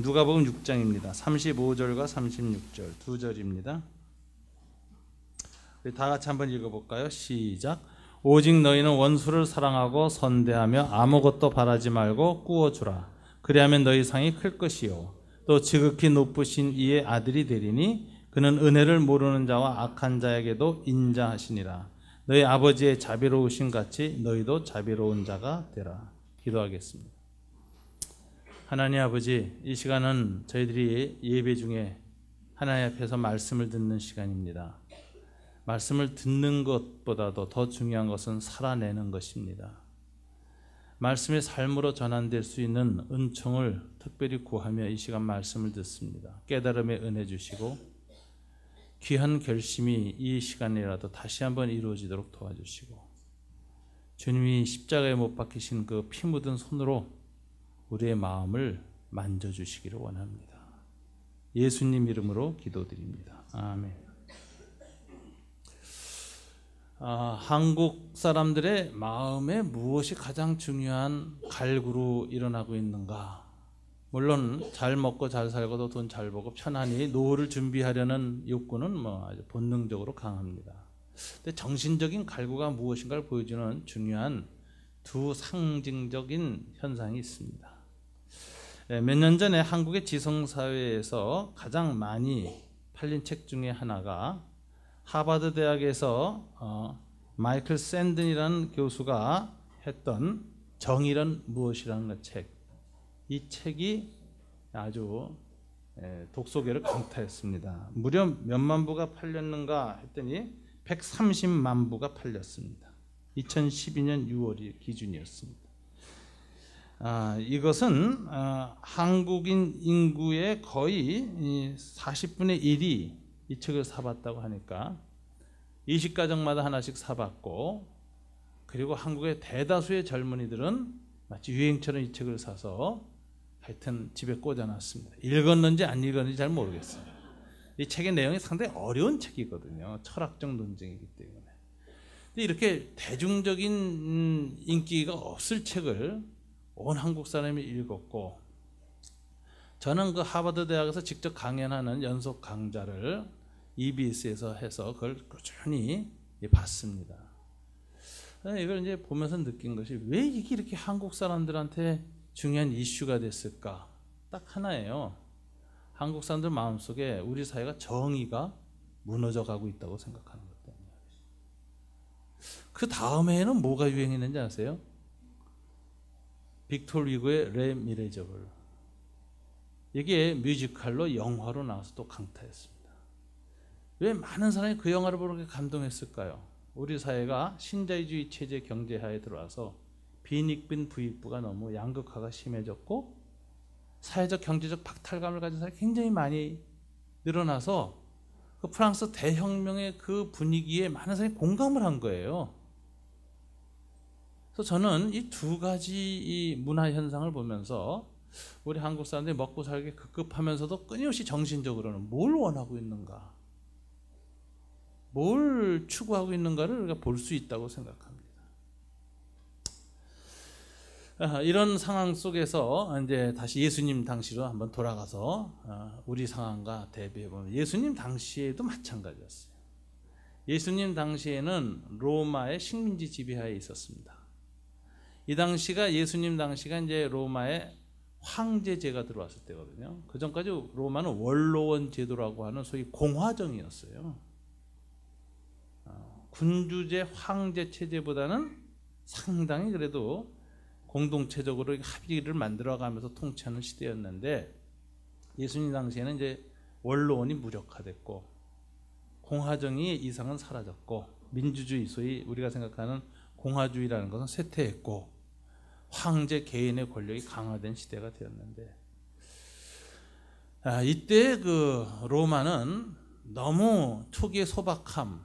누가복음 6장입니다. 35절과 36절 두 절입니다. 우리 다 같이 한번 읽어볼까요? 시작. 오직 너희는 원수를 사랑하고 선대하며 아무것도 바라지 말고 꾸어주라. 그리하면 너희 상이 클 것이요 또 지극히 높으신 이의 아들이 되리니 그는 은혜를 모르는 자와 악한 자에게도 인자하시니라. 너희 아버지의 자비로우신 같이 너희도 자비로운 자가 되라. 기도하겠습니다. 하나님 아버지, 이 시간은 저희들이 예배 중에 하나님 앞에서 말씀을 듣는 시간입니다. 말씀을 듣는 것보다도 더 중요한 것은 살아내는 것입니다. 말씀의 삶으로 전환될 수 있는 은총을 특별히 구하며 이 시간 말씀을 듣습니다. 깨달음의 은혜 주시고 귀한 결심이 이 시간이라도 다시 한번 이루어지도록 도와주시고 주님이 십자가에 못 박히신 그 피 묻은 손으로 우리의 마음을 만져주시기를 원합니다. 예수님 이름으로 기도드립니다. 아멘. 한국 사람들의 마음에 무엇이 가장 중요한 갈구로 일어나고 있는가? 물론 잘 먹고 잘 살고도 돈 잘 벌고 편안히 노후를 준비하려는 욕구는 아주 본능적으로 강합니다. 근데 정신적인 갈구가 무엇인가를 보여주는 중요한 두 상징적인 현상이 있습니다. 몇 년 전에 한국의 지성사회에서 가장 많이 팔린 책 중에 하나가 하버드 대학에서 마이클 샌든이라는 교수가 했던 정의란 무엇이라는 책. 이 책이 아주 독서계를 강타했습니다. 무려 몇만 부가 팔렸는가 했더니 130만 부가 팔렸습니다. 2012년 6월이 기준이었습니다. 이것은 한국인 인구의 거의 40분의 1이 이 책을 사봤다고 하니까 20가정마다 하나씩 사봤고, 그리고 한국의 대다수의 젊은이들은 마치 유행처럼 이 책을 사서 하여튼 집에 꽂아놨습니다. 읽었는지 안 읽었는지 잘 모르겠어요. 이 책의 내용이 상당히 어려운 책이거든요. 철학적 논쟁이기 때문에. 근데 이렇게 대중적인 인기가 없을 책을 온 한국 사람이 읽었고, 저는 그 하버드 대학에서 직접 강연하는 연속 강좌를 EBS에서 해서 그걸 꾸준히 봤습니다. 이걸 이제 보면서 느낀 것이 왜 이게 이렇게 한국 사람들한테 중요한 이슈가 됐을까? 딱 하나예요. 한국 사람들 마음속에 우리 사회가 정의가 무너져 가고 있다고 생각하는 것 때문에. 그 다음에는 뭐가 유행했는지 아세요? 빅토르 위고의 레 미레저블. 이게 뮤지컬로 영화로 나와서 또 강타했습니다. 왜 많은 사람이 그 영화를 보고 그렇게 감동했을까요? 우리 사회가 신자유주의 체제 경제하에 들어와서 빈익빈 부익부가 너무 양극화가 심해졌고 사회적 경제적 박탈감을 가진 사람이 굉장히 많이 늘어나서 그 프랑스 대혁명의 그 분위기에 많은 사람이 공감을 한 거예요. 그래서 저는 이 두 가지 이 문화 현상을 보면서 우리 한국 사람들이 먹고 살기 급급하면서도 끊임없이 정신적으로는 뭘 원하고 있는가, 뭘 추구하고 있는가를 우리가 볼 수 있다고 생각합니다. 이런 상황 속에서 이제 다시 예수님 당시로 한번 돌아가서 우리 상황과 대비해 보면 예수님 당시에도 마찬가지였어요. 예수님 당시에는 로마의 식민지 지배하에 있었습니다. 이 당시가 예수님 당시가 이제 로마의 황제제가 들어왔을 때거든요. 그 전까지 로마는 원로원 제도라고 하는 소위 공화정이었어요. 군주제 황제 체제보다는 상당히 그래도 공동체적으로 합의를 만들어가면서 통치하는 시대였는데, 예수님 당시에는 이제 원로원이 무력화됐고 공화정의 이상은 사라졌고 민주주의, 소위 우리가 생각하는 공화주의라는 것은 쇠퇴했고 황제 개인의 권력이 강화된 시대가 되었는데, 이때 그 로마는 너무 초기의 소박함,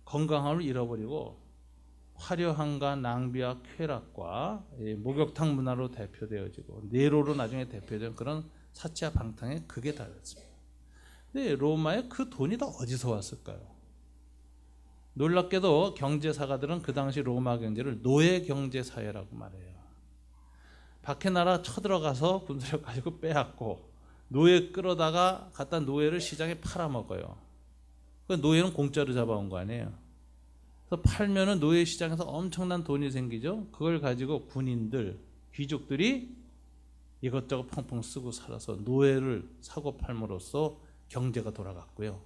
건강함을 잃어버리고 화려함과 낭비와 쾌락과 목욕탕 문화로 대표되어지고 네로로 나중에 대표된 그런 사치와 방탕에 극에 달했습니다. 근데 로마의 그 돈이 다 어디서 왔을까요? 놀랍게도 경제사가들은 그 당시 로마 경제를 노예 경제 사회라고 말해요. 밖에 나라 쳐들어가서 군사력 가지고 빼앗고 노예 끌어다가 갖다 노예를 시장에 팔아먹어요. 그 노예는 공짜로 잡아온 거 아니에요. 그래서 팔면은 노예 시장에서 엄청난 돈이 생기죠. 그걸 가지고 군인들, 귀족들이 이것저것 펑펑 쓰고 살아서 노예를 사고 팔므로써 경제가 돌아갔고요.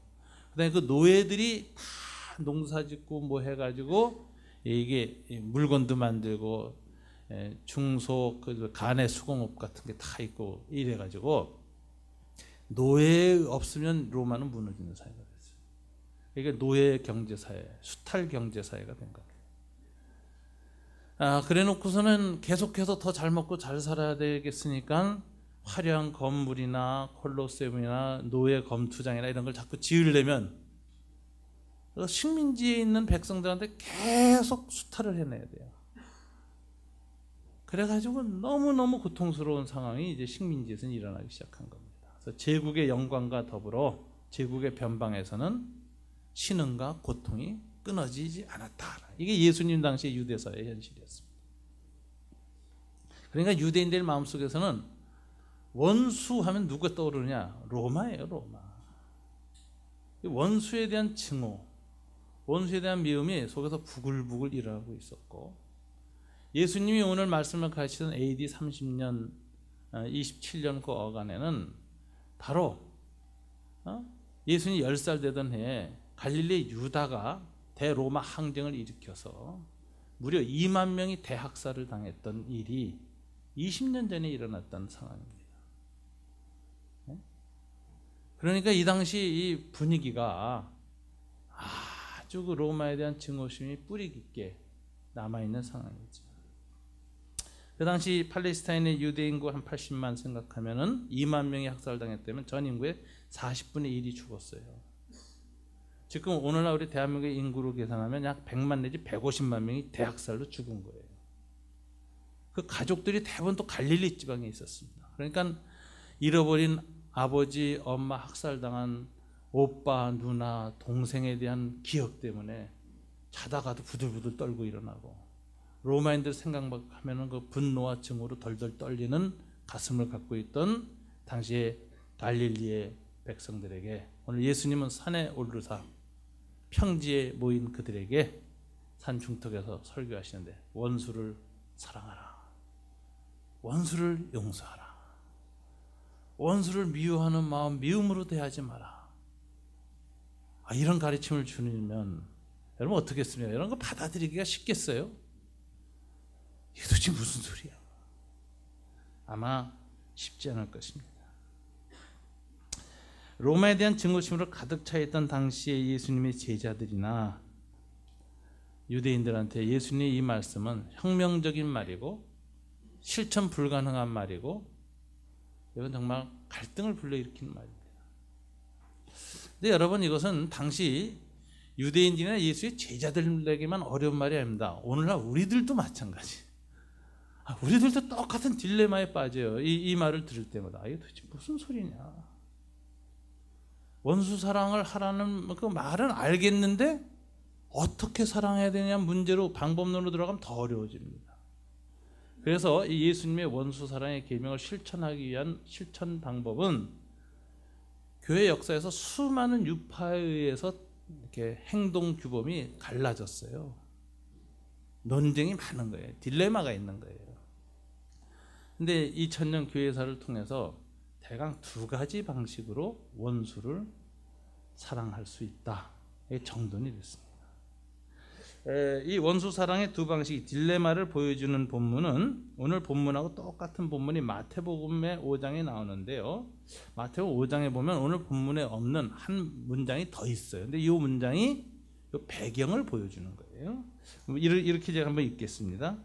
그다음에 그 노예들이 다 농사짓고 뭐 해가지고 이게 물건도 만들고 중소 그 간의 수공업 같은 게 다 있고 이래가지고 노예 없으면 로마는 무너지는 사회가 됐어요. 이게 노예 경제사회, 수탈 경제사회가 된 거예요. 그래놓고서는 계속해서 더 잘 먹고 잘 살아야 되겠으니까 화려한 건물이나 콜로세움이나 노예 검투장이나 이런 걸 자꾸 지으려면 식민지에 있는 백성들한테 계속 수탈을 해내야 돼요. 그래가지고 너무너무 고통스러운 상황이 이제 식민지에서는 일어나기 시작한 겁니다. 그래서 제국의 영광과 더불어 제국의 변방에서는 신흥과 고통이 끊어지지 않았다. 이게 예수님 당시의 유대사의 현실이었습니다. 그러니까 유대인들 마음속에서는 원수하면 누가 떠오르냐? 로마예요, 로마. 원수에 대한 증오, 원수에 대한 미움이 속에서 부글부글 일어나고 있었고, 예수님이 오늘 말씀을 가르치던 AD 30년, 27년 그 어간에는 바로 예수님이 10살 되던 해에 갈릴리 유다가 대로마 항쟁을 일으켜서 무려 2만 명이 대학살을 당했던 일이 20년 전에 일어났던 상황입니다. 그러니까 이 당시 이 분위기가 아주 그 로마에 대한 증오심이 뿌리 깊게 남아있는 상황이죠. 그 당시 팔레스타인의 유대 인구 한 80만 생각하면은 2만 명이 학살당했다면 전 인구의 40분의 1이 죽었어요. 지금 오늘날 우리 대한민국의 인구로 계산하면 약 100만 내지 150만 명이 대학살로 죽은 거예요. 그 가족들이 대부분 또 갈릴리 지방에 있었습니다. 그러니까 잃어버린 아버지, 엄마 학살당한 오빠, 누나, 동생에 대한 기억 때문에 자다가도 부들부들 떨고 일어나고, 로마인들 생각하면 그 분노와 증오로 덜덜 떨리는 가슴을 갖고 있던 당시의 갈릴리의 백성들에게 오늘 예수님은 산에 오르사 평지에 모인 그들에게 산 중턱에서 설교하시는데, 원수를 사랑하라, 원수를 용서하라, 원수를 미워하는 마음 미움으로 대하지 마라. 이런 가르침을 주면 여러분 어떻겠습니까? 이런 거 받아들이기가 쉽겠어요? 이게 도대체 무슨 소리야? 아마 쉽지 않을 것입니다. 로마에 대한 증오심으로 가득 차 있던 당시의 예수님의 제자들이나 유대인들한테 예수님의 이 말씀은 혁명적인 말이고 실천 불가능한 말이고, 이건 정말 갈등을 불러일으키는 말입니다. 근데 여러분, 이것은 당시 유대인들이나 예수의 제자들에게만 어려운 말이 아닙니다. 오늘날 우리들도 마찬가지. 우리들도 똑같은 딜레마에 빠져요. 이 말을 들을 때마다 이게 도대체 무슨 소리냐? 원수 사랑을 하라는 그 말은 알겠는데 어떻게 사랑해야 되냐 문제로 방법론으로 들어가면 더 어려워집니다. 그래서 이 예수님의 원수 사랑의 계명을 실천하기 위한 실천 방법은 교회 역사에서 수많은 유파에 의해서 이렇게 행동 규범이 갈라졌어요. 논쟁이 많은 거예요. 딜레마가 있는 거예요. 근데 2000년 교회사를 통해서 대강 두 가지 방식으로 원수를 사랑할 수 있다. 정돈이 됐습니다. 이 원수 사랑의 두 방식이 딜레마를 보여주는 본문은 오늘 본문하고 똑같은 본문이 마태복음의 5장에 나오는데요. 마태복음 5장에 보면 오늘 본문에 없는 한 문장이 더 있어요. 근데 이 문장이 배경을 보여주는 거예요. 이렇게 제가 한번 읽겠습니다.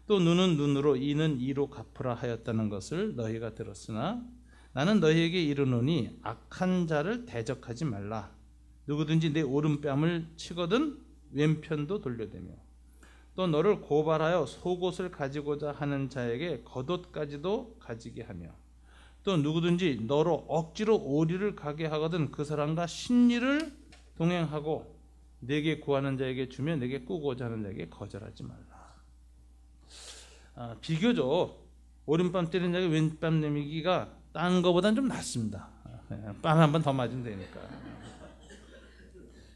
또 눈은 눈으로 이는 이로 갚으라 하였다는 것을 너희가 들었으나 나는 너희에게 이르노니 악한 자를 대적하지 말라. 누구든지 내 오른뺨을 치거든 왼편도 돌려대며 또 너를 고발하여 속옷을 가지고자 하는 자에게 겉옷까지도 가지게 하며 또 누구든지 너로 억지로 오리를 가게 하거든 그 사람과 신리를 동행하고 내게 구하는 자에게 주며 내게 꾸고자 하는 자에게 거절하지 말라. 비교적 오른뺨 때리는 자에게 왼뺨 내미기가 딴 거보단 좀 낫습니다. 뺨 한 번 더 맞으면 되니까.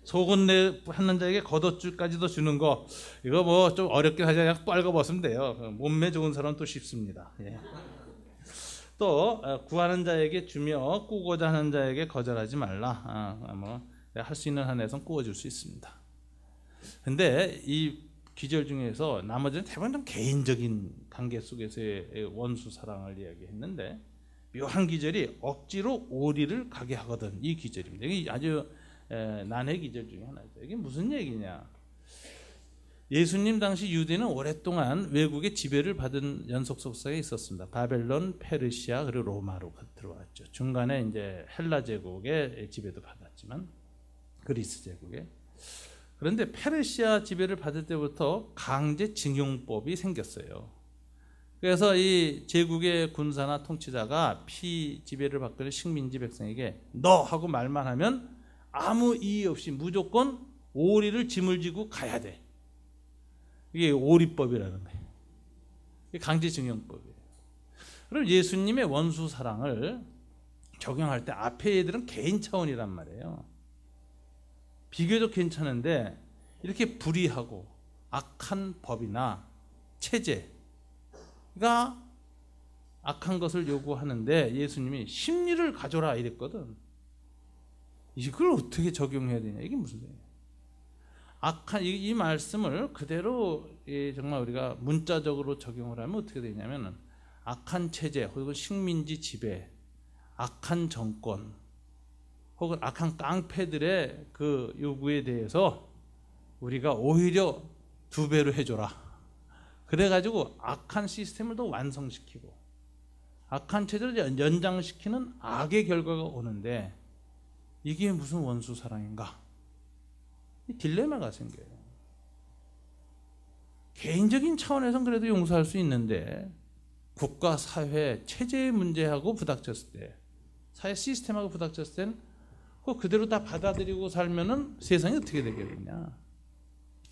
속은 내 하는 자에게 겉옷줄까지도 주는 거, 이거 뭐 좀 어렵게 하자. 그냥 빨고 벗으면 돼요. 몸매 좋은 사람은 또 쉽습니다. 예. 또 구하는 자에게 주며 꾸고자 하는 자에게 거절하지 말라. 뭐 할 수 있는 한에선 꾸어줄 수 있습니다. 근데 이 기절 중에서 나머지는 대부분 좀 개인적인 관계 속에서의 원수 사랑을 이야기했는데, 묘한 기절이 억지로 오리를 가게 하거든. 이 기절입니다. 이게 아주 난해 기절 중에 하나죠. 이게 무슨 얘기냐? 예수님 당시 유대는 오랫동안 외국의 지배를 받은 연속 속사가 있었습니다. 바벨론, 페르시아, 그리고 로마로 들어왔죠. 중간에 이제 헬라 제국의 지배도 받았지만, 그리스 제국에. 그런데 페르시아 지배를 받을 때부터 강제징용법이 생겼어요. 그래서 이 제국의 군사나 통치자가 피지배를 받고 있는 식민지 백성에게 너 하고 말만 하면 아무 이의 없이 무조건 오리를 짐을 지고 가야 돼. 이게 오리법이라는 거예요. 이게 강제징용법이에요. 그럼 예수님의 원수 사랑을 적용할 때 앞에 애들은 개인 차원이란 말이에요. 비교적 괜찮은데 이렇게 불의하고 악한 법이나 체제가 악한 것을 요구하는데 예수님이 심리를 가져라 이랬거든. 이걸 어떻게 적용해야 되냐, 이게 무슨 얘기야? 악한 이 말씀을 그대로 정말 우리가 문자적으로 적용을 하면 어떻게 되냐면은, 악한 체제 혹은 식민지 지배, 악한 정권 혹은 악한 깡패들의 그 요구에 대해서 우리가 오히려 2배로 해줘라. 그래가지고 악한 시스템을 더 완성시키고 악한 체제를 연장시키는 악의 결과가 오는데, 이게 무슨 원수 사랑인가? 이 딜레마가 생겨요. 개인적인 차원에서는 그래도 용서할 수 있는데, 국가, 사회, 체제의 문제하고 부닥쳤을 때, 사회 시스템하고 부닥쳤을 때는 그거 그대로 다 받아들이고 살면은 세상이 어떻게 되겠느냐?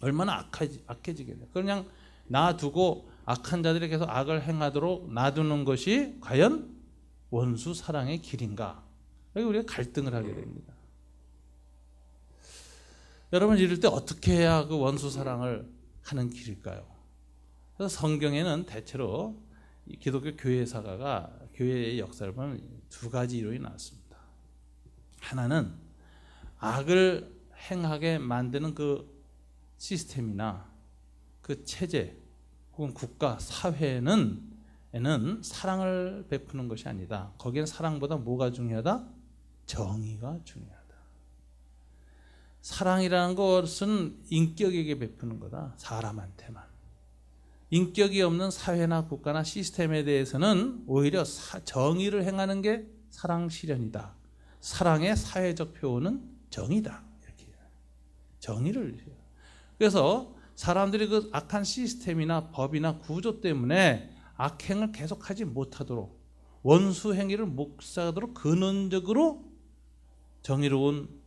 얼마나 악해지겠냐? 그냥 놔두고 악한 자들이 계속 악을 행하도록 놔두는 것이 과연 원수 사랑의 길인가? 여기 우리가 갈등을 하게 됩니다. 여러분, 이럴 때 어떻게 해야 그 원수 사랑을 하는 길일까요? 그래서 성경에는 대체로 기독교 교회 사가가 교회의 역사를 보면 2가지 이론이 나왔습니다. 하나는 악을 행하게 만드는 그 시스템이나 그 체제 혹은 국가, 사회는 사랑을 베푸는 것이 아니다. 거기엔 사랑보다 뭐가 중요하다? 정의가 중요하다. 사랑이라는 것은 인격에게 베푸는 거다. 사람한테만. 인격이 없는 사회나 국가나 시스템에 대해서는 오히려 정의를 행하는 게 사랑 실현이다. 사랑의 사회적 표현은 정의다. 이렇게 정의를. 그래서 사람들이 그 악한 시스템이나 법이나 구조 때문에 악행을 계속하지 못하도록, 원수 행위를 묵살하도록 근원적으로 정의로운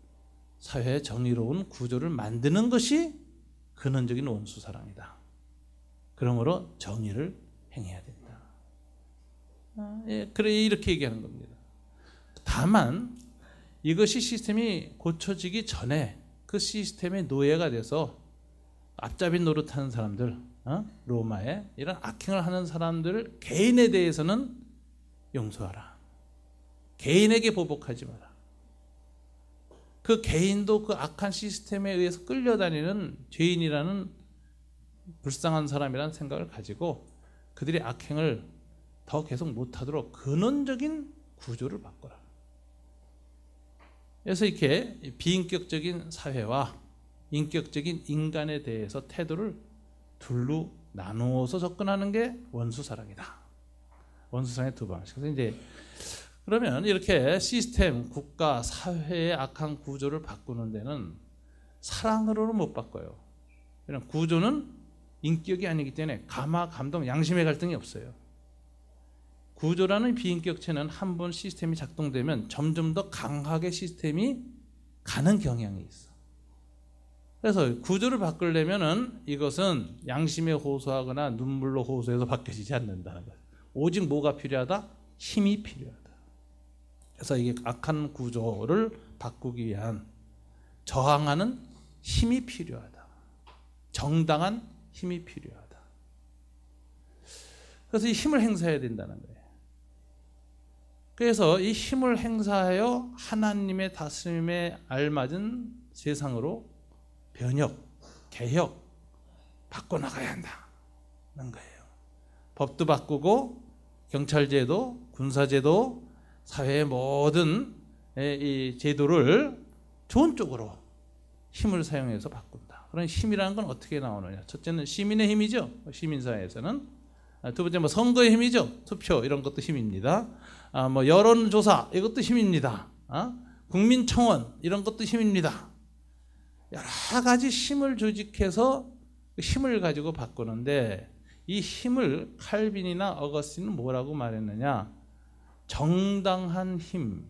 사회의 정의로운 구조를 만드는 것이 근원적인 원수 사랑이다. 그러므로 정의를 행해야 된다. 그래, 이렇게 얘기하는 겁니다. 다만 이것이 시스템이 고쳐지기 전에 그 시스템의 노예가 돼서 앞잡이 노릇하는 사람들, 로마에 이런 악행을 하는 사람들 개인에 대해서는 용서하라. 개인에게 보복하지 마라. 그 개인도 그 악한 시스템에 의해서 끌려다니는 죄인이라는 불쌍한 사람이라는 생각을 가지고 그들의 악행을 더 계속 못하도록 근원적인 구조를 바꿔라. 그래서 이렇게 비인격적인 사회와 인격적인 인간에 대해서 태도를 둘로 나누어서 접근하는 게 원수사랑이다. 원수사랑의 2방식. 그래서 이제 그러면 이렇게 시스템, 국가, 사회의 악한 구조를 바꾸는 데는 사랑으로는 못 바꿔요. 이런 구조는 인격이 아니기 때문에 감화, 감동, 양심의 갈등이 없어요. 구조라는 비인격체는 한 번 시스템이 작동되면 점점 더 강하게 시스템이 가는 경향이 있어. 그래서 구조를 바꾸려면은 이것은 양심에 호소하거나 눈물로 호소해서 바뀌어지지 않는다는 거예요. 오직 뭐가 필요하다? 힘이 필요하다. 그래서 이게 악한 구조를 바꾸기 위한 저항하는 힘이 필요하다. 정당한 힘이 필요하다. 그래서 이 힘을 행사해야 된다는 거예요. 그래서 이 힘을 행사하여 하나님의 다스림에 알맞은 세상으로 변혁, 개혁, 바꿔나가야 한다는 거예요. 법도 바꾸고 경찰제도, 군사제도, 사회의 모든 이 제도를 좋은 쪽으로 힘을 사용해서 바꾼다. 그런 힘이라는 건 어떻게 나오느냐? 첫째는 시민의 힘이죠. 시민사회에서는. 두 번째 뭐 선거의 힘이죠. 투표 이런 것도 힘입니다. 뭐 여론조사 이것도 힘입니다. 국민청원 이런 것도 힘입니다. 여러 가지 힘을 조직해서 힘을 가지고 바꾸는데 이 힘을 칼빈이나 어거스틴은 뭐라고 말했느냐? 정당한 힘,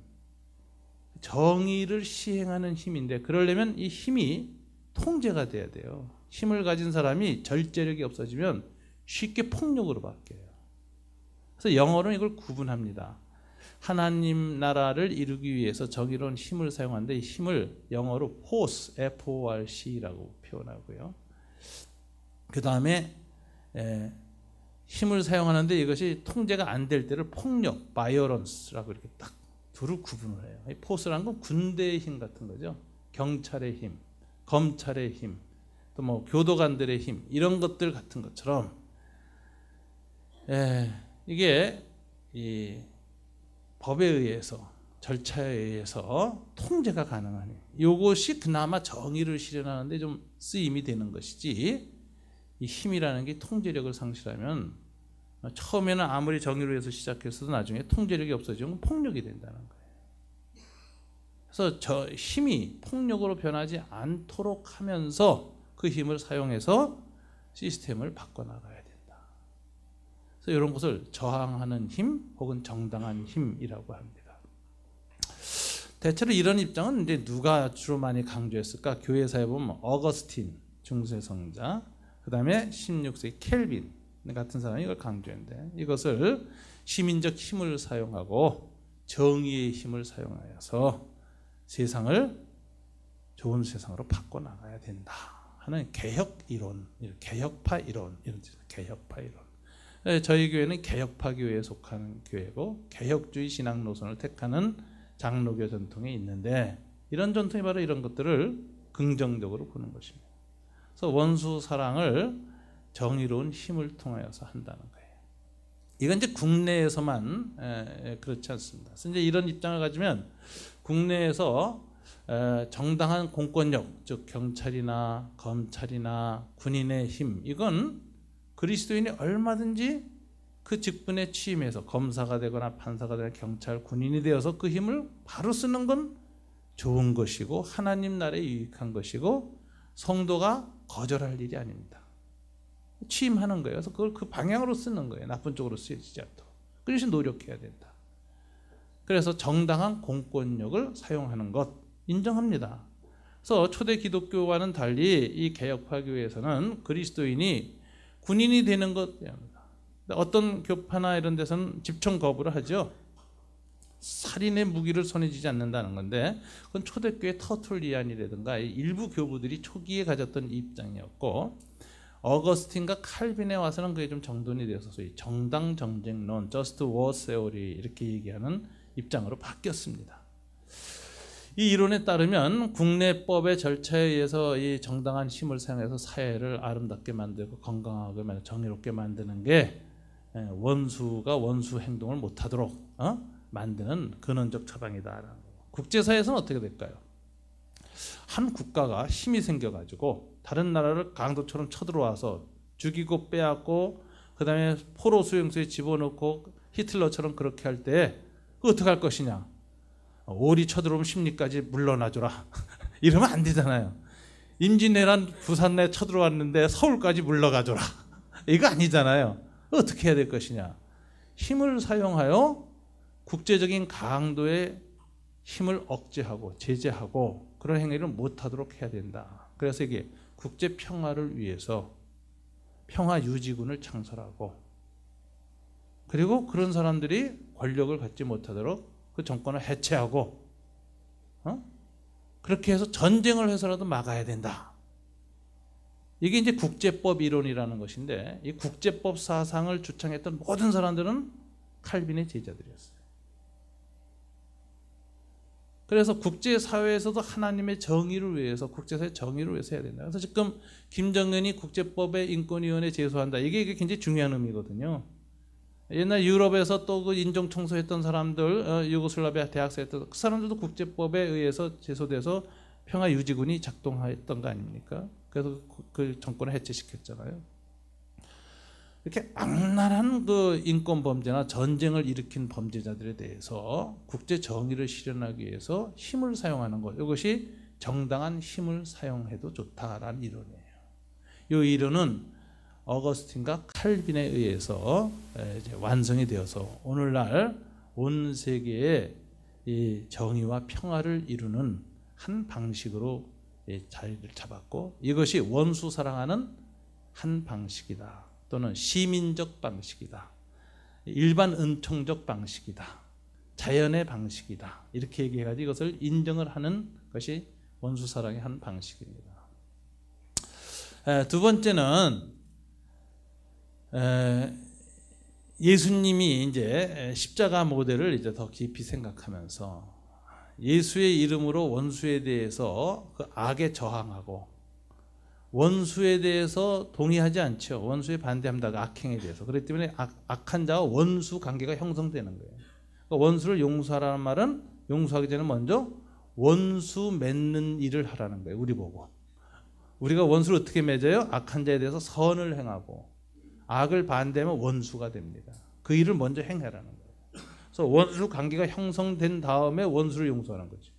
정의를 시행하는 힘인데 그러려면 이 힘이 통제가 돼야 돼요. 힘을 가진 사람이 절제력이 없어지면 쉽게 폭력으로 바뀌어요. 그래서 영어로는 이걸 구분합니다. 하나님 나라를 이루기 위해서 정의로운 힘을 사용하는데 이 힘을 영어로 force, F-O-R-C라고 표현하고요. 그 다음에 힘을 사용하는데 이것이 통제가 안 될 때를 폭력, violence라고 이렇게 딱 둘을 구분을 해요. 이 포스라는 건 군대의 힘 같은 거죠. 경찰의 힘, 검찰의 힘, 또 뭐 교도관들의 힘 이런 것들 같은 것처럼 이게 이 법에 의해서 절차에 의해서 통제가 가능한 힘. 이것이 그나마 정의를 실현하는데 좀 쓰임이 되는 것이지 이 힘이라는 게 통제력을 상실하면 처음에는 아무리 정의로 해서 시작했어도 나중에 통제력이 없어지면 폭력이 된다는 거예요. 그래서 저 힘이 폭력으로 변하지 않도록 하면서 그 힘을 사용해서 시스템을 바꿔나가야 된다. 그래서 이런 것을 저항하는 힘 혹은 정당한 힘이라고 합니다. 대체로 이런 입장은 이제 누가 주로 많이 강조했을까? 교회사에 보면 어거스틴 중세성자, 그 다음에 16세기 켈빈 같은 사람이 이걸 강조했는데 이것을 시민적 힘을 사용하고 정의의 힘을 사용하여서 세상을 좋은 세상으로 바꿔나가야 된다 하는 개혁 이론, 개혁파 이론, 이런 개혁파 이론. 저희 교회는 개혁파 교회에 속하는 교회고 개혁주의 신앙 노선을 택하는 장로교 전통이 있는데 이런 전통이 바로 이런 것들을 긍정적으로 보는 것입니다. 그래서 원수 사랑을 정의로운 힘을 통하여서 한다는 거예요. 이건 이제 국내에서만 그렇지 않습니다. 그래서 이제 이런 입장을 가지면 국내에서 정당한 공권력, 즉 경찰이나 검찰이나 군인의 힘, 이건 그리스도인이 얼마든지 그 직분에 취임해서 검사가 되거나 판사가 되거나 경찰, 군인이 되어서 그 힘을 바로 쓰는 건 좋은 것이고 하나님 나라에 유익한 것이고 성도가 거절할 일이 아닙니다. 취임하는 거예요. 그래서 그걸 그 방향으로 쓰는 거예요. 나쁜 쪽으로 쓰이지 않도록. 그래서 노력해야 된다. 그래서 정당한 공권력을 사용하는 것 인정합니다. 그래서 초대 기독교와는 달리 이 개혁파 교회에서는 그리스도인이 군인이 되는 것 합니다. 어떤 교파나 이런 데서는 집총 거부를 하죠. 살인의 무기를 손에 쥐지 않는다는 건데 그건 초대교회 터툴리안이라든가 일부 교부들이 초기에 가졌던 입장이었고 어거스틴과 칼빈에 와서는 그게 좀 정돈이 되어서 소위 정당 정쟁론, just war theory 이렇게 얘기하는 입장으로 바뀌었습니다. 이 이론에 따르면 국내법의 절차에 의해서 이 정당한 힘을 사용해서 사회를 아름답게 만들고 건강하게 만들고 정의롭게 만드는 게 원수가 원수 행동을 못하도록 만드는 근원적 처방이다. 국제사회에서는 어떻게 될까요? 한 국가가 힘이 생겨가지고 다른 나라를 강도처럼 쳐들어와서 죽이고 빼앗고 그 다음에 포로 수용소에 집어넣고 히틀러처럼 그렇게 할 때 어떻게 할 것이냐? 오리 쳐들어오면 심리까지 물러나줘라. 이러면 안 되잖아요. 임진왜란 부산에 쳐들어왔는데 서울까지 물러가줘라. 이거 아니잖아요. 어떻게 해야 될 것이냐? 힘을 사용하여 국제적인 강도의 힘을 억제하고 제재하고 그런 행위를 못하도록 해야 된다. 그래서 이게 국제 평화를 위해서 평화 유지군을 창설하고 그리고 그런 사람들이 권력을 갖지 못하도록 그 정권을 해체하고 그렇게 해서 전쟁을 해서라도 막아야 된다. 이게 이제 국제법 이론이라는 것인데 이 국제법 사상을 주창했던 모든 사람들은 칼빈의 제자들이었어요. 그래서 국제사회에서도 하나님의 정의를 위해서 국제사회 정의를 위해서 해야 된다. 그래서 지금 김정은이 국제법에 인권위원회 제소한다. 이게 굉장히 중요한 의미거든요. 옛날 유럽에서 또 그 인종청소했던 사람들, 유고슬라비아 대학생했던 그 사람들도 국제법에 의해서 제소돼서 평화유지군이 작동했던 거 아닙니까? 그래서 그 정권을 해체시켰잖아요. 이렇게 악랄한 그 인권 범죄나 전쟁을 일으킨 범죄자들에 대해서 국제 정의를 실현하기 위해서 힘을 사용하는 것, 이것이 정당한 힘을 사용해도 좋다라는 이론이에요. 이 이론은 어거스틴과 칼빈에 의해서 이제 완성이 되어서 오늘날 온 세계에 이 정의와 평화를 이루는 한 방식으로 자리를 잡았고, 이것이 원수 사랑하는 한 방식이다. 또는 시민적 방식이다. 일반 은총적 방식이다. 자연의 방식이다. 이렇게 얘기해가지고 이것을 인정을 하는 것이 원수 사랑의 한 방식입니다. 두 번째는 예수님이 이제 십자가 모델을 이제 더 깊이 생각하면서 예수의 이름으로 원수에 대해서 그 악에 저항하고 원수에 대해서 동의하지 않죠. 원수에 반대합니다. 그 악행에 대해서. 그렇기 때문에 악한 자와 원수 관계가 형성되는 거예요. 그러니까 원수를 용서하라는 말은 용서하기 전에 먼저 원수 맺는 일을 하라는 거예요. 우리 보고. 우리가 원수를 어떻게 맺어요? 악한 자에 대해서 선을 행하고 악을 반대하면 원수가 됩니다. 그 일을 먼저 행하라는 거예요. 그래서 원수 관계가 형성된 다음에 원수를 용서하는 거죠.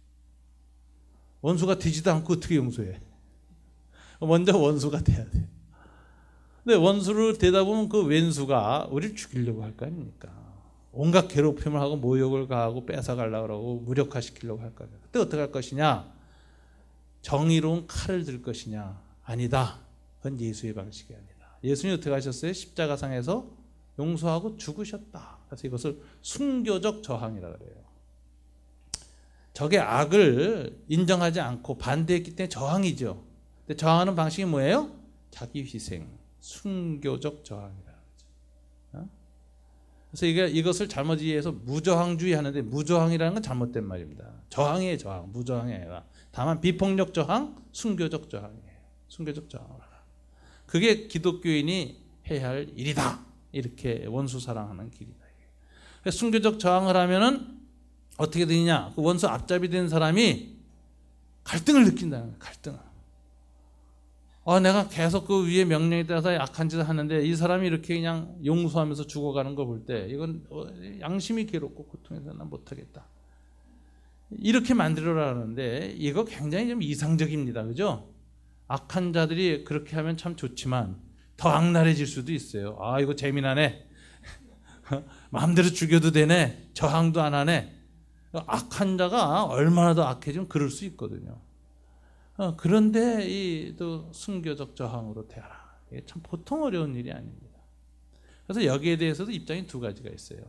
원수가 되지도 않고 어떻게 용서해? 먼저 원수가 돼야 돼. 근데 원수를 되다 보면 그 왼수가 우리를 죽이려고 할 거 아닙니까? 온갖 괴롭힘을 하고 모욕을 가하고 뺏어가려고 하고 무력화시키려고 할 거예요. 그때 어떻게 할 것이냐? 정의로운 칼을 들 것이냐? 아니다. 그건 예수의 방식이 아니다. 예수님이 어떻게 하셨어요? 십자가상에서 용서하고 죽으셨다. 그래서 이것을 순교적 저항이라고 그래요. 적의 악을 인정하지 않고 반대했기 때문에 저항이죠. 근데 저항하는 방식이 뭐예요? 자기 희생, 순교적 저항이라는 거죠. 그래서 이것을 잘못 이해해서 무저항주의 하는데 무저항이라는 건 잘못된 말입니다. 저항이에요, 저항. 무저항이 아니라. 다만 비폭력 저항, 순교적 저항이에요. 순교적 저항을 하라. 그게 기독교인이 해야 할 일이다. 이렇게 원수 사랑하는 길이다. 그래서 순교적 저항을 하면은 어떻게 되느냐? 그 원수 앞잡이 된 사람이 갈등을 느낀다는 거예요. 갈등을. 내가 계속 그 위에 명령에 따라서 악한 짓을 하는데 이 사람이 이렇게 그냥 용서하면서 죽어가는 거 볼 때 이건 양심이 괴롭고 고통해서 난 못하겠다. 이렇게 만들어라는데 이거 굉장히 좀 이상적입니다. 그죠? 악한 자들이 그렇게 하면 참 좋지만 더 악랄해질 수도 있어요. 이거 재미나네. 마음대로 죽여도 되네. 저항도 안 하네. 악한 자가 얼마나 더 악해지면 그럴 수 있거든요. 그런데 이 또 순교적 저항으로 대하라. 이게 참 보통 어려운 일이 아닙니다. 그래서 여기에 대해서도 입장이 두 가지가 있어요.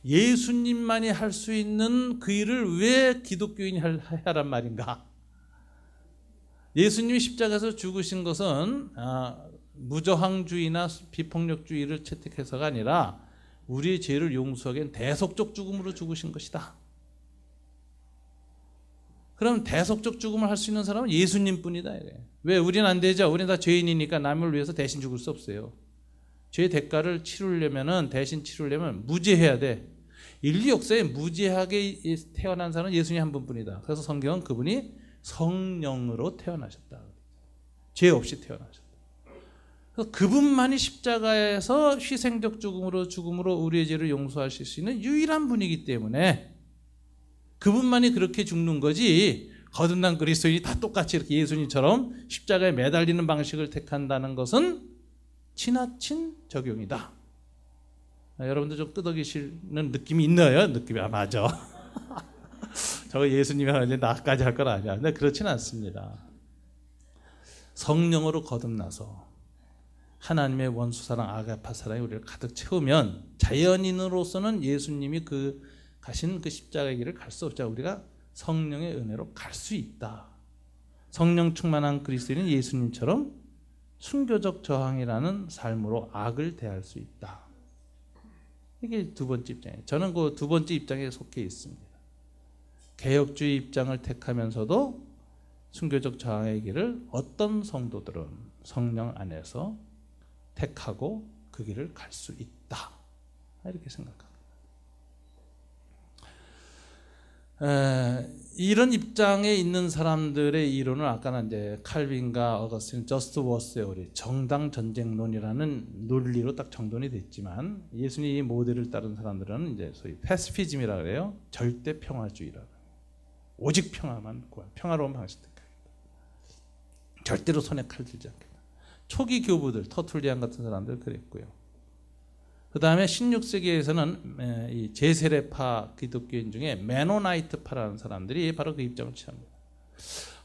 예수님만이 할 수 있는 그 일을 왜 기독교인이 하란 말인가? 예수님이 십자가에서 죽으신 것은 무저항주의나 비폭력주의를 채택해서가 아니라 우리의 죄를 용서하기 위한 대속적 죽음으로 죽으신 것이다. 그럼 대속적 죽음을 할 수 있는 사람은 예수님뿐이다. 왜 우리는 안 되죠? 우리는 다 죄인이니까 남을 위해서 대신 죽을 수 없어요. 죄의 대가를 치르려면은 대신 치르려면 무죄해야 돼. 인류 역사에 무죄하게 태어난 사람은 예수님 한 분뿐이다. 그래서 성경은 그분이 성령으로 태어나셨다. 죄 없이 태어나셨다. 그래서 그분만이 십자가에서 희생적 죽음으로 우리의 죄를 용서하실 수 있는 유일한 분이기 때문에 그분만이 그렇게 죽는 거지 거듭난 그리스도인이 다 똑같이 이렇게 예수님처럼 십자가에 매달리는 방식을 택한다는 것은 지나친 적용이다. 여러분들 좀 끄덕이시는 느낌이 있나요? 느낌이 맞아. 저거 예수님이 하는데 나까지 할 건 아니야. 근데 그렇지는 않습니다. 성령으로 거듭나서 하나님의 원수사랑 아가파 사랑이 우리를 가득 채우면 자연인으로서는 예수님이 그 가신 그 십자가의 길을 갈 수 없자 우리가 성령의 은혜로 갈 수 있다. 성령 충만한 그리스도인은 예수님처럼 순교적 저항이라는 삶으로 악을 대할 수 있다. 이게 두 번째 입장이에요. 저는 그 두 번째 입장에 속해 있습니다. 개혁주의 입장을 택하면서도 순교적 저항의 길을 어떤 성도들은 성령 안에서 택하고 그 길을 갈 수 있다. 이렇게 생각합니다. 이런 입장에 있는 사람들의 이론은 아까는 이제 칼빈과 어거스틴, 저스트 워스 세오리, 정당 전쟁론이라는 논리로 딱 정돈이 됐지만 예수님이 이 모델을 따른 사람들은 이제 소위 패시피즘이라 그래요. 절대 평화주의라. 오직 평화만 구할 평화로운 방식 택하겠다. 절대로 손에 칼 들지 않겠다. 초기 교부들, 터툴리안 같은 사람들 그랬고요. 그 다음에 16세기에서는 이 제세례파 기독교인 중에 메노나이트파라는 사람들이 바로 그 입장을 취합니다.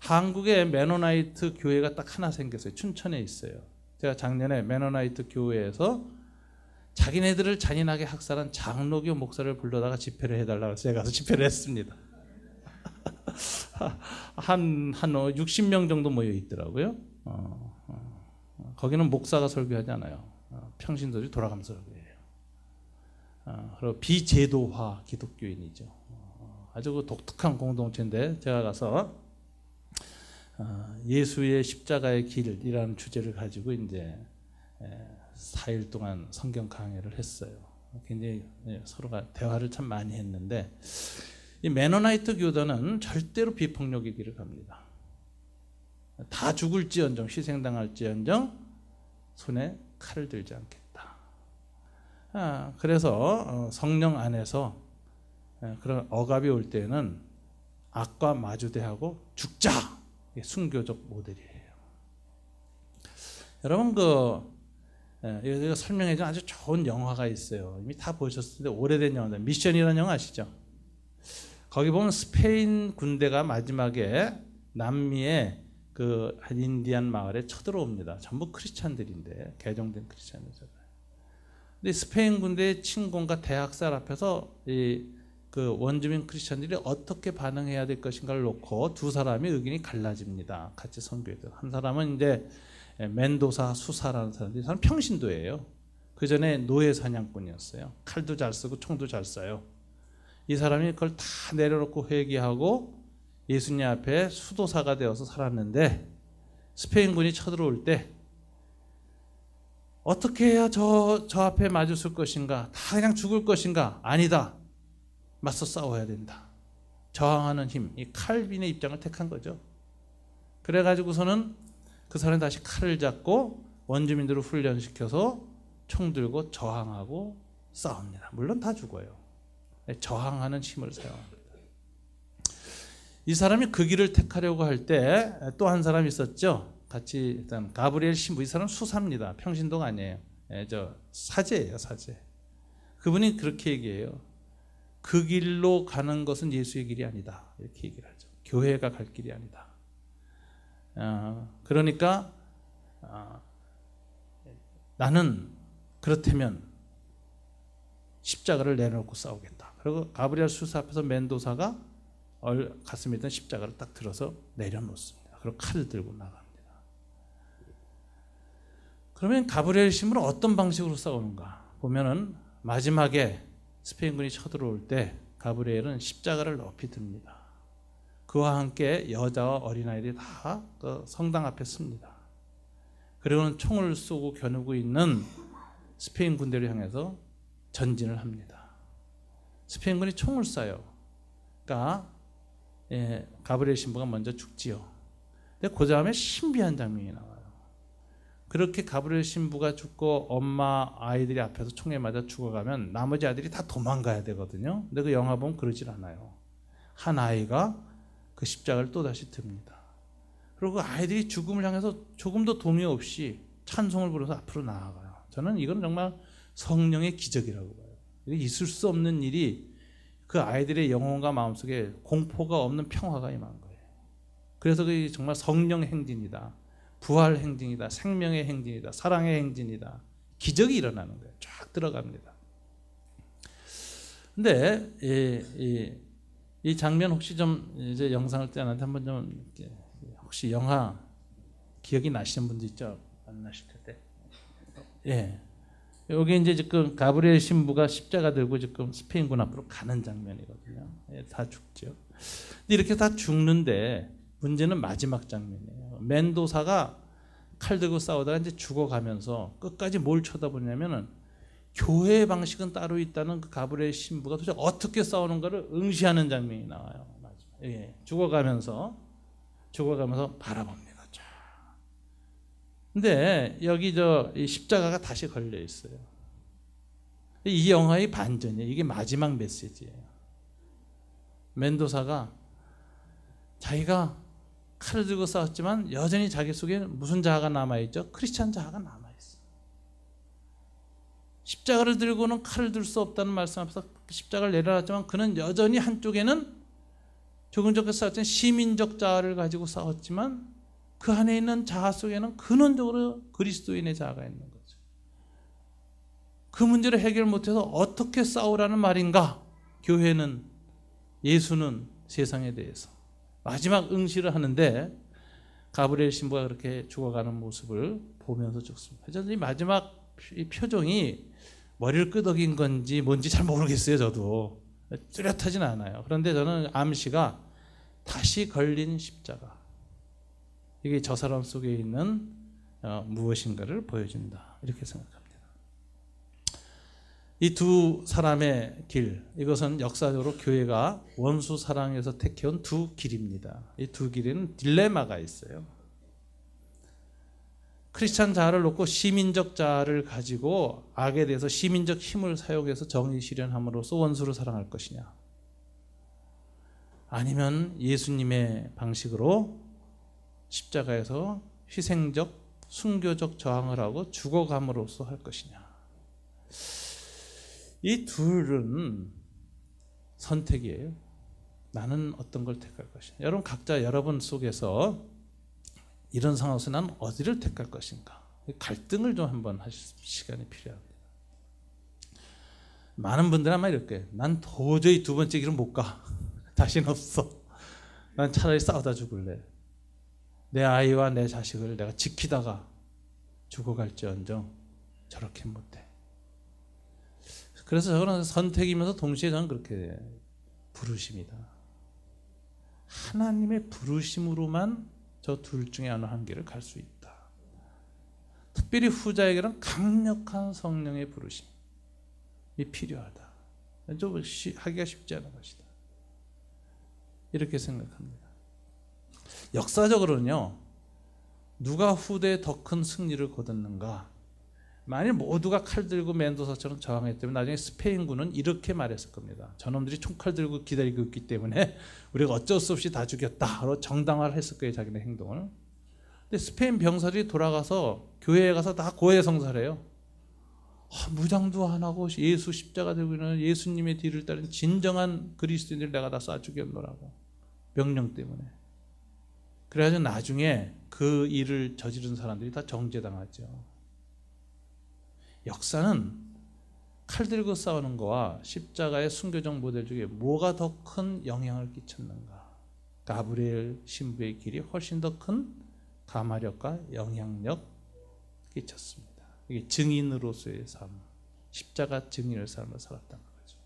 한국에 메노나이트 교회가 딱 하나 생겼어요. 춘천에 있어요. 제가 작년에 메노나이트 교회에서 자기네들을 잔인하게 학살한 장로교 목사를 불러다가 집회를 해달라고 해서 제가 가서 집회를 했습니다. 한 60명 정도 모여 있더라고요. 거기는 목사가 설교하지 않아요. 평신도들이 돌아가면서 설교해요. 그리고 비제도화 기독교인이죠. 아주 그 독특한 공동체인데 제가 가서 예수의 십자가의 길이라는 주제를 가지고 이제 4일 동안 성경 강해를 했어요. 굉장히 서로가 대화를 참 많이 했는데 이 메노나이트 교단은 절대로 비폭력의 길을 갑니다. 다 죽을지언정 희생당할지언정 손에 칼을 들지 않겠다. 그래서 성령 안에서 그런 억압이 올 때는 악과 마주대하고 죽자. 이게 순교적 모델이에요. 여러분 이거 설명해 준 아주 좋은 영화가 있어요. 이미 다 보셨을 텐데 오래된 영화인데 미션이라는 영화 아시죠? 거기 보면 스페인 군대가 마지막에 남미의 그 한 인디안 마을에 쳐들어옵니다. 전부 크리스찬들인데 개종된 크리스찬이잖아요. 근데 스페인 군대의 침공과 대학살 앞에서 그 원주민 크리스찬들이 어떻게 반응해야 될 것인가를 놓고 두 사람의 의견이 갈라집니다. 같이 선교해도 한 사람은 이제 멘도사 수사라는 사람인데 이 사람 평신도예요. 그 전에 노예 사냥꾼이었어요. 칼도 잘 쓰고 총도 잘 쏴요. 이 사람이 그걸 다 내려놓고 회개하고 예수님 앞에 수도사가 되어서 살았는데 스페인군이 쳐들어올 때 어떻게 해야 저 앞에 맞을 것인가? 다 그냥 죽을 것인가? 아니다. 맞서 싸워야 된다. 저항하는 힘, 이 칼빈의 입장을 택한 거죠. 그래가지고서는 그 사람이 다시 칼을 잡고 원주민들을 훈련시켜서 총 들고 저항하고 싸웁니다. 물론 다 죽어요. 저항하는 힘을 사용합니다. 이 사람이 그 길을 택하려고 할 때 또 한 사람이 있었죠. 같이 일단 가브리엘 신부, 이 사람 수사입니다. 평신도가 아니에요. 저 사제예요, 사제. 그분이 그렇게 얘기해요. 그 길로 가는 것은 예수의 길이 아니다. 이렇게 얘기를 하죠. 교회가 갈 길이 아니다. 그러니까 나는 그렇다면 십자가를 내놓고 싸우겠다. 그리고 가브리엘 수사 앞에서 멘도사가 가슴에 있던 십자가를 딱 들어서 내려놓습니다. 그리고 칼을 들고 나갑니다. 그러면 가브리엘 신부는 어떤 방식으로 싸우는가 보면은 마지막에 스페인군이 쳐들어올 때 가브리엘은 십자가를 높이 듭니다. 그와 함께 여자와 어린아이들이 다 그 성당 앞에 씁니다. 그리고는 총을 쏘고 겨누고 있는 스페인 군대를 향해서 전진을 합니다. 스페인군이 총을 쏴요. 그러니까 가브리엘 신부가 먼저 죽지요. 근데 그 다음에 신비한 장면이 나와요. 그렇게 가브리엘 신부가 죽고 엄마 아이들이 앞에서 총에 맞아 죽어가면 나머지 아이들이 다 도망가야 되거든요. 근데 그 영화 보면 그러질 않아요. 한 아이가 그 십자가를 또다시 듭니다. 그리고 그 아이들이 죽음을 향해서 조금도 동요 없이 찬송을 부르면서 앞으로 나아가요. 저는 이건 정말 성령의 기적이라고 봐요. 있을 수 없는 일이 그 아이들의 영혼과 마음속에 공포가 없는 평화가 임한 거예요. 그래서 그게 정말 성령의 행진이다. 부활 행진이다. 생명의 행진이다. 사랑의 행진이다. 기적이 일어나는 거예요. 쫙 들어갑니다. 근데 이 장면 혹시 좀 이제 영상을 떼어놨는데 한번 좀 혹시 영화 기억이 나시는 분도 있죠? 안 나실 텐데. 예. 여기 이제 지금 가브리엘 신부가 십자가 들고 지금 스페인군 앞으로 가는 장면이거든요. 예, 다 죽죠. 근데 이렇게 다 죽는데 문제는 마지막 장면이에요. 멘도사가 칼 들고 싸우다가 이제 죽어가면서 끝까지 뭘 쳐다보냐면은 교회의 방식은 따로 있다는 그 가브리엘 신부가 도대체 어떻게 싸우는가를 응시하는 장면이 나와요. 예, 죽어가면서 바라봅니다. 근데 여기 이 십자가가 다시 걸려 있어요. 이 영화의 반전이에요. 이게 마지막 메시지예요. 멘도사가 자기가 칼을 들고 싸웠지만 여전히 자기 속에 무슨 자아가 남아있죠? 크리스찬 자아가 남아있어요. 십자가를 들고는 칼을 들 수 없다는 말씀 앞에서 십자가를 내려놨지만 그는 여전히 한쪽에는 조금 전에 싸웠던 시민적 자아를 가지고 싸웠지만 그 안에 있는 자아 속에는 근원적으로 그리스도인의 자아가 있는 거죠. 그 문제를 해결 못해서 어떻게 싸우라는 말인가? 교회는, 예수는 세상에 대해서 마지막 응시를 하는데 가브리엘 신부가 그렇게 죽어가는 모습을 보면서 죽습니다. 저는 이 마지막 이 표정이 머리를 끄덕인 건지 뭔지 잘 모르겠어요. 저도 뚜렷하진 않아요. 그런데 저는 암시가 다시 걸린 십자가, 이게 저 사람 속에 있는 무엇인가를 보여준다, 이렇게 생각합니다. 이 두 사람의 길, 이것은 역사적으로 교회가 원수 사랑에서 택해온 두 길입니다. 이 두 길에는 딜레마가 있어요. 크리스찬 자아를 놓고 시민적 자아를 가지고 악에 대해서 시민적 힘을 사용해서 정의 실현함으로써 원수를 사랑할 것이냐, 아니면 예수님의 방식으로 십자가에서 희생적, 순교적 저항을 하고 죽어감으로써 할 것이냐. 이 둘은 선택이에요. 나는 어떤 걸 택할 것이냐. 여러분 각자 여러분 속에서 이런 상황에서 난 어디를 택할 것인가, 갈등을 좀 한번 하실 시간이 필요합니다. 많은 분들은 아마 이럴 거예요. 난 도저히 두 번째 길은 못 가. 자신 없어. 난 차라리 싸우다 죽을래. 내 아이와 내 자식을 내가 지키다가 죽어갈지언정 저렇게 못해. 그래서 저는 선택이면서 동시에 저는 그렇게 부르심이다. 하나님의 부르심으로만 저 둘 중에 어느 한 길을 갈 수 있다. 특별히 후자에게는 강력한 성령의 부르심이 필요하다. 좀 하기가 쉽지 않은 것이다. 이렇게 생각합니다. 역사적으로는요, 누가 후대에 더 큰 승리를 거뒀는가? 만일 모두가 칼 들고 멘도사처럼 저항했다면 나중에 스페인군은 이렇게 말했을 겁니다. 저놈들이 총칼 들고 기다리고 있기 때문에 우리가 어쩔 수 없이 다 죽였다. 정당화를 했을 거예요, 자기네 행동을. 근데 스페인 병사들이 돌아가서 교회에 가서 다 고해성사래요. 무장도 안 하고 예수 십자가 들고 있는 예수님의 뒤를 따른 진정한 그리스도인들 내가 다 쏴 죽였노라고, 명령 때문에. 그래가지고 나중에 그 일을 저지른 사람들이 다 정죄당하죠. 역사는 칼 들고 싸우는 거와 십자가의 순교적 모델 중에 뭐가 더 큰 영향을 끼쳤는가? 가브리엘 신부의 길이 훨씬 더 큰 가마력과 영향력 끼쳤습니다. 이게 증인으로서의 삶, 십자가 증인의 삶을 살았다는 거죠.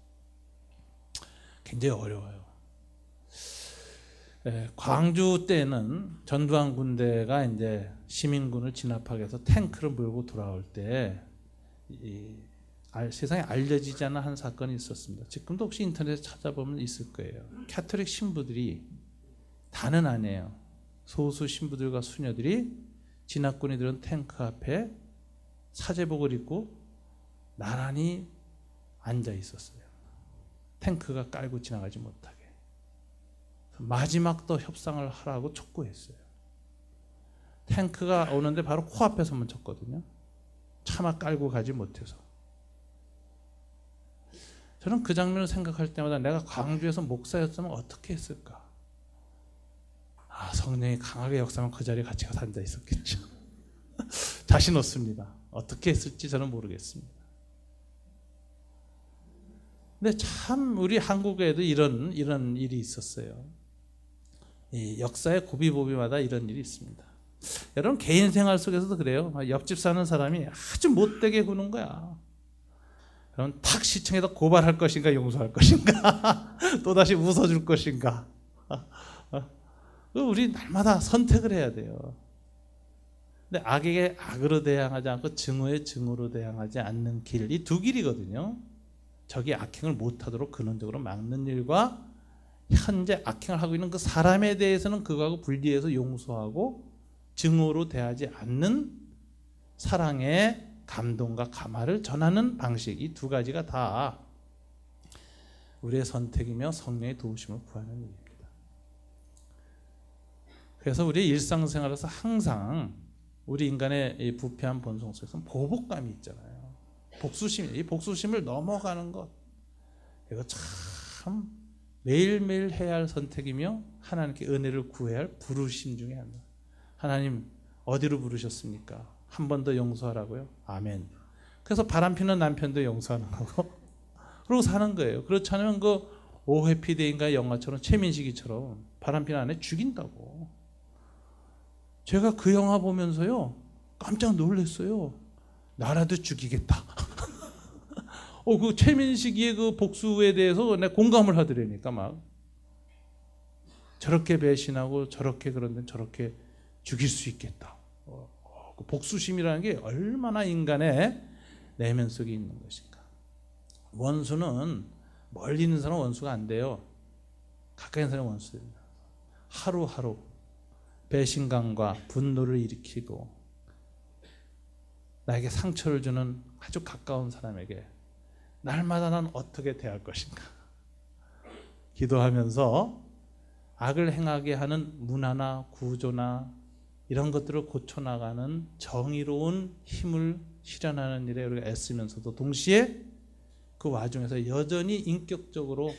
굉장히 어려워요. 광주 때는 전두환 군대가 이제 시민군을 진압하기 위해서 탱크를 몰고 돌아올 때 세상에 알려지지 않은 한 사건이 있었습니다. 지금도 혹시 인터넷에 찾아보면 있을 거예요. 캐톨릭 신부들이, 다는 아니에요, 소수 신부들과 수녀들이 진압군이 들은 탱크 앞에 사제복을 입고 나란히 앉아 있었어요. 탱크가 깔고 지나가지 못하게. 마지막도 협상을 하라고 촉구했어요. 탱크가 오는데 바로 코앞에서 멈췄거든요. 차마 깔고 가지 못해서. 저는 그 장면을 생각할 때마다 내가 광주에서 목사였으면 어떻게 했을까? 성령이 강하게 역사하면 그 자리에 같이 가서 앉아 있었겠죠. 자신 없습니다. 어떻게 했을지 저는 모르겠습니다. 근데 참 우리 한국에도 이런 일이 있었어요. 이 역사의 고비고비마다 이런 일이 있습니다. 여러분 개인 생활 속에서도 그래요. 옆집 사는 사람이 아주 못되게 구는 거야. 그럼 탁 시청에다 고발할 것인가 용서할 것인가 또다시 웃어줄 것인가. 우리 날마다 선택을 해야 돼요. 근데 악에게 악으로 대항하지 않고 증오에 증오로 대항하지 않는 길, 이 두 길이거든요. 적이 악행을 못하도록 근원적으로 막는 일과 현재 악행을 하고 있는 그 사람에 대해서는 그거하고 분리해서 용서하고 증오로 대하지 않는 사랑의 감동과 감화를 전하는 방식, 이 두 가지가 다 우리의 선택이며 성령의 도우심을 구하는 일입니다. 그래서 우리의 일상생활에서 항상 우리 인간의 이 부패한 본성 속에서 보복감이 있잖아요. 복수심, 이 복수심을 넘어가는 것, 이거 참 매일매일 해야 할 선택이며 하나님께 은혜를 구해야 할 부르심 중에 하나입니다. 하나님 어디로 부르셨습니까? 한 번 더 용서하라고요? 아멘. 그래서 바람피는 남편도 용서하는 거고 그러고 사는 거예요. 그렇지 않으면 그 오해피데인가 영화처럼 최민식이처럼 바람피는 아내 죽인다고. 제가 그 영화 보면서요 깜짝 놀랐어요. 나라도 죽이겠다. 그 최민식이의 그 복수에 대해서 내 공감을 하더라니까. 막 저렇게 배신하고 저렇게 그런데 저렇게 죽일 수 있겠다. 그 복수심이라는 게 얼마나 인간의 내면 속에 있는 것인가. 원수는 멀리 있는 사람은 원수가 안 돼요. 가까이 있는 사람은 원수입니다. 하루하루 배신감과 분노를 일으키고 나에게 상처를 주는 아주 가까운 사람에게 날마다 난 어떻게 대할 것인가 기도하면서 악을 행하게 하는 문화나 구조나 이런 것들을 고쳐나가는 정의로운 힘을 실현하는 일에 우리가 애쓰면서도 동시에 그 와중에서 여전히 인격적으로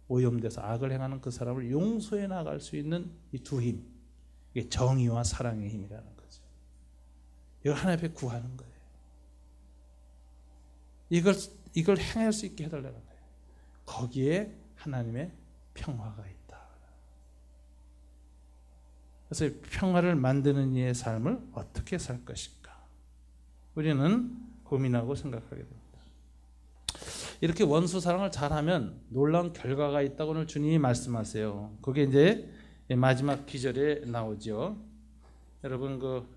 오염돼서 악을 행하는 그 사람을 용서해 나갈 수 있는 이 두 힘, 이게 정의와 사랑의 힘이라는 거죠. 이걸 하나님 앞에 구하는 거예요. 이걸 행할 수 있게 해달라는 거예요. 거기에 하나님의 평화가 있다. 그래서 평화를 만드는 이의 삶을 어떻게 살 것인가 우리는 고민하고 생각하게 됩니다. 이렇게 원수 사랑을 잘하면 놀라운 결과가 있다고 오늘 주님이 말씀하세요. 그게 이제 마지막 기절에 나오죠. 여러분 그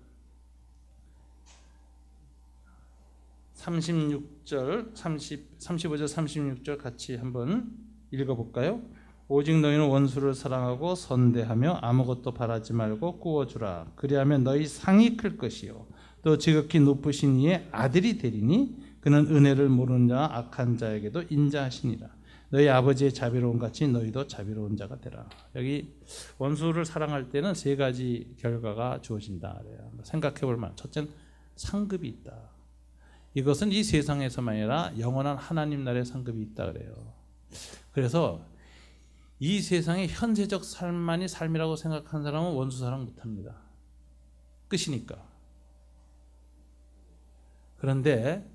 35절 36절 같이 한번 읽어볼까요? 오직 너희는 원수를 사랑하고 선대하며 아무것도 바라지 말고 꾸어주라. 그리하면 너희 상이 클 것이요 또 지극히 높으신 이의 아들이 되리니 그는 은혜를 모르는 자와 악한 자에게도 인자하시니라. 너희 아버지의 자비로움 같이 너희도 자비로운 자가 되라. 여기 원수를 사랑할 때는 세 가지 결과가 주어진다 그래요. 생각해 볼 만. 첫째는 상급이 있다. 이것은 이 세상에서만 아니라 영원한 하나님 나라의 상급이 있다 그래요. 그래서 이 세상의 현세적 삶만이 삶이라고 생각하는 사람은 원수 사랑 못합니다. 끝이니까. 그런데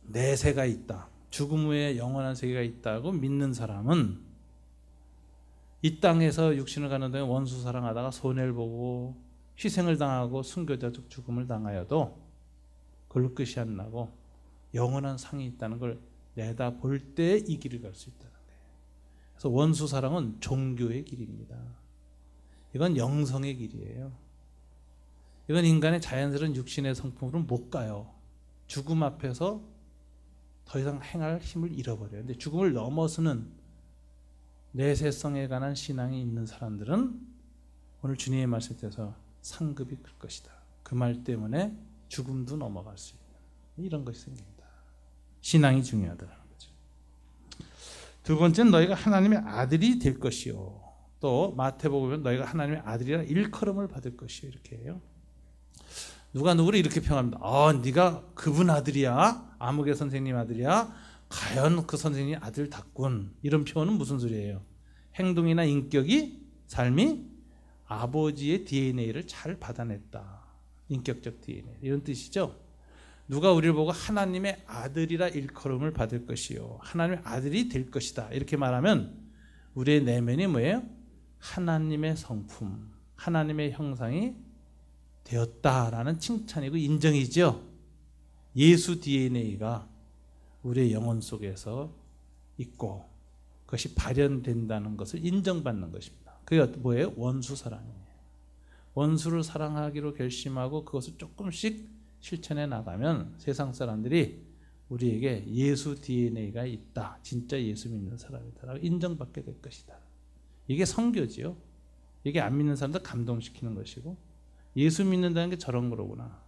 내세가 있다, 죽음 후에 영원한 세계가 있다고 믿는 사람은 이 땅에서 육신을 가는 동안 원수 사랑하다가 손해를 보고 희생을 당하고 순교자적 죽음을 당하여도 그걸로 끝이 안 나고 영원한 상이 있다는 걸 내다볼 때 이 길을 갈 수 있다는 거예요. 그래서 원수 사랑은 종교의 길입니다. 이건 영성의 길이에요. 이건 인간의 자연스러운 육신의 성품으로는 못 가요. 죽음 앞에서 더 이상 행할 힘을 잃어버려요. 근데 죽음을 넘어서는 내세성에 관한 신앙이 있는 사람들은 오늘 주님의 말씀에 대해서 상급이 클 것이다. 그 말 때문에 죽음도 넘어갈 수 있는 이런 것이 생깁니다. 신앙이 중요하다는 거죠. 두 번째는 너희가 하나님의 아들이 될 것이요. 또 마태복음은 너희가 하나님의 아들이라 일컬음을 받을 것이요. 이렇게 해요. 누가 누구를 이렇게 평합니다. 네가 그분 아들이야? 아무개 선생님 아들이야? 과연 그 선생님 아들답군. 이런 표현은 무슨 소리예요? 행동이나 인격이, 삶이 아버지의 DNA를 잘 받아냈다. 인격적 DNA 이런 뜻이죠. 누가 우리를 보고 하나님의 아들이라 일컬음을 받을 것이요 하나님의 아들이 될 것이다 이렇게 말하면 우리의 내면이 뭐예요? 하나님의 성품, 하나님의 형상이 되었다라는 칭찬이고 인정이죠. 예수 DNA가 우리의 영혼 속에서 있고 그것이 발현된다는 것을 인정받는 것입니다. 그게 뭐예요? 원수 사랑이에요. 원수를 사랑하기로 결심하고 그것을 조금씩 실천해 나가면 세상 사람들이 우리에게 예수 DNA가 있다, 진짜 예수 믿는 사람이다라고 인정받게 될 것이다. 이게 선교지요. 이게 안 믿는 사람들 감동시키는 것이고 예수 믿는다는 게 저런 거로구나.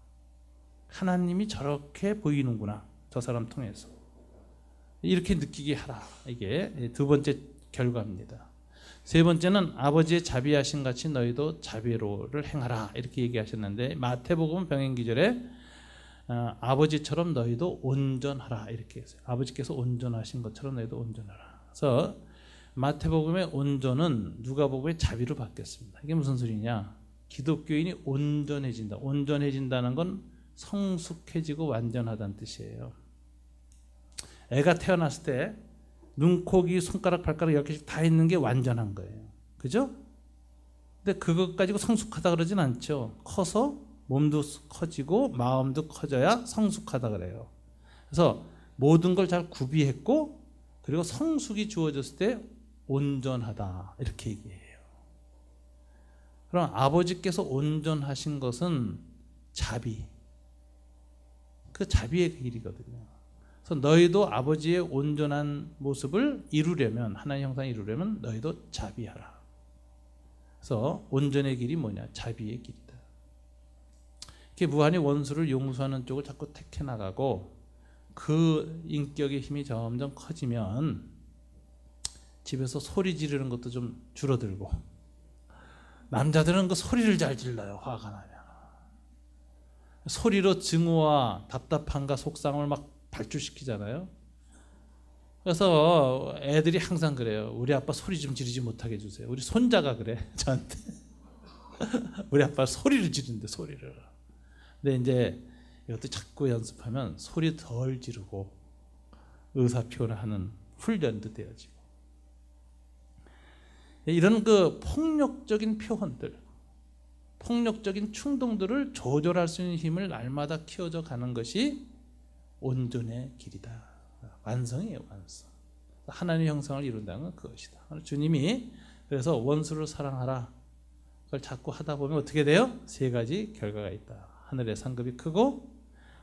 하나님이 저렇게 보이는구나. 저 사람 통해서. 이렇게 느끼게 하라. 이게 두 번째 결과입니다. 세 번째는 아버지의 자비하신 같이 너희도 자비로를 행하라. 이렇게 얘기하셨는데 마태복음 병행기절에 아버지처럼 너희도 온전하라. 이렇게 했어요. 아버지께서 온전하신 것처럼 너희도 온전하라. 그래서 마태복음의 온전은 누가복음의 자비로 바뀌었습니다. 이게 무슨 소리냐? 기독교인이 온전해진다. 온전해진다는 건 성숙해지고 완전하다는 뜻이에요. 애가 태어났을 때 눈, 코, 귀, 손가락, 발가락 10개씩 다 있는 게 완전한 거예요. 그죠? 근데 그것 가지고 성숙하다 그러진 않죠. 커서 몸도 커지고 마음도 커져야 성숙하다 그래요. 그래서 모든 걸 잘 구비했고 그리고 성숙이 주어졌을 때 온전하다 이렇게 얘기해요. 그럼 아버지께서 온전하신 것은 자비, 그 자비의 길이거든요. 그래서 너희도 아버지의 온전한 모습을 이루려면 하나님 형상을 이루려면 너희도 자비하라. 그래서 온전의 길이 뭐냐? 자비의 길이다. 이렇게 무한히 원수를 용서하는 쪽을 자꾸 택해 나가고 그 인격의 힘이 점점 커지면 집에서 소리 지르는 것도 좀 줄어들고 남자들은 그 소리를 잘 질러요. 화가 나면 소리로 증오와 답답함과 속상을 막 발출시키잖아요. 그래서 애들이 항상 그래요. 우리 아빠 소리 좀 지르지 못하게 해주세요. 우리 손자가 그래 저한테. 우리 아빠 소리를 지른대 소리를. 근데 이제 이것도 자꾸 연습하면 소리 덜 지르고 의사표현을 하는 훈련도 되어지고 이런 그 폭력적인 표현들, 폭력적인 충동들을 조절할 수 있는 힘을 날마다 키워져 가는 것이 온전의 길이다. 완성이에요. 완성. 하나님의 형상을 이룬다는 건 그것이다. 주님이 그래서 원수를 사랑하라 그걸 자꾸 하다 보면 어떻게 돼요? 세 가지 결과가 있다. 하늘의 상급이 크고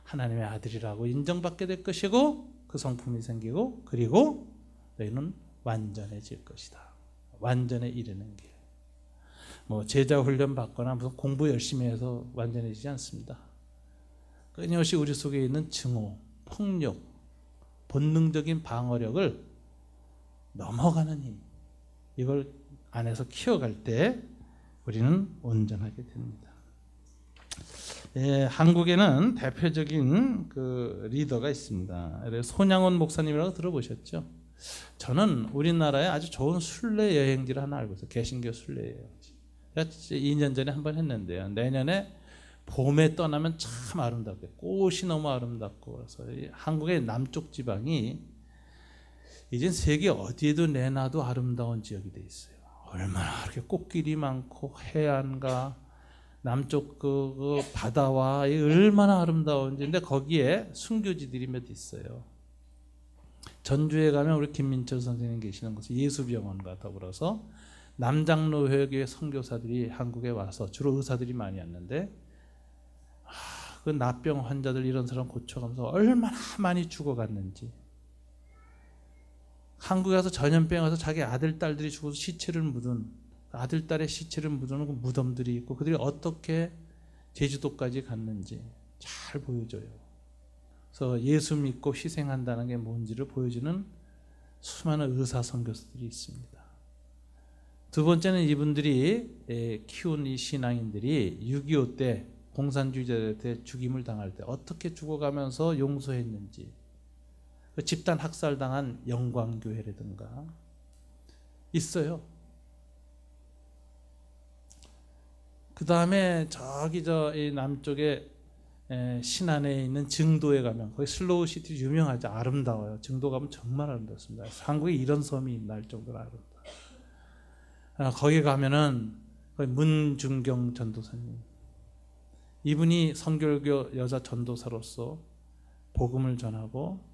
하나님의 아들이라고 인정받게 될 것이고 그 성품이 생기고 그리고 너희는 완전해질 것이다. 완전에 이르는 길. 뭐 제자 훈련 받거나 무슨 공부 열심히 해서 완전해지지 않습니다. 끊임없이 우리 속에 있는 증오, 폭력, 본능적인 방어력을 넘어가는 힘, 이걸 안에서 키워갈 때 우리는 온전하게 됩니다. 한국에는 대표적인 그 리더가 있습니다. 손양원 목사님이라고 들어보셨죠? 저는 우리나라에 아주 좋은 순례 여행지를 하나 알고 있어요. 개신교 순례 여행지. 2년 전에 한번 했는데요. 내년에 봄에 떠나면 참 아름답게 꽃이 너무 아름답고 그래서 한국의 남쪽 지방이 이젠 세계 어디에도 내놔도 아름다운 지역이 돼 있어요. 얼마나 그렇게 꽃길이 많고 해안과 남쪽 그 바다와 얼마나 아름다운지. 근데 거기에 순교지들이 몇 있어요. 전주에 가면 우리 김민철 선생님 계시는 곳에 예수병원과 더불어서 남장로회교회 선교사들이 한국에 와서 주로 의사들이 많이 왔는데 그 납병 환자들 이런 사람 고쳐가면서 얼마나 많이 죽어갔는지. 한국에 가서 전염병 와서 자기 아들 딸들이 죽어서 시체를 묻은 아들 딸의 시체를 묻은 그 무덤들이 있고 그들이 어떻게 제주도까지 갔는지 잘 보여줘요. 그래서 예수 믿고 희생한다는 게 뭔지를 보여주는 수많은 의사 선교사들이 있습니다. 두 번째는 이분들이 키운 이 신앙인들이 6.25 때 공산주의자들한테 죽임을 당할 때 어떻게 죽어가면서 용서했는지, 집단 학살당한 영광교회라든가 있어요. 그 다음에 저기 이 남쪽에 신안에 있는 증도에 가면 거기 슬로우 시티 유명하죠. 아름다워요. 증도 가면 정말 아름답습니다. 한국에 이런 섬이 날 정도로 아름다워요. 거기 가면은 거기 문중경 전도사님, 이분이 선결교 여자 전도사로서 복음을 전하고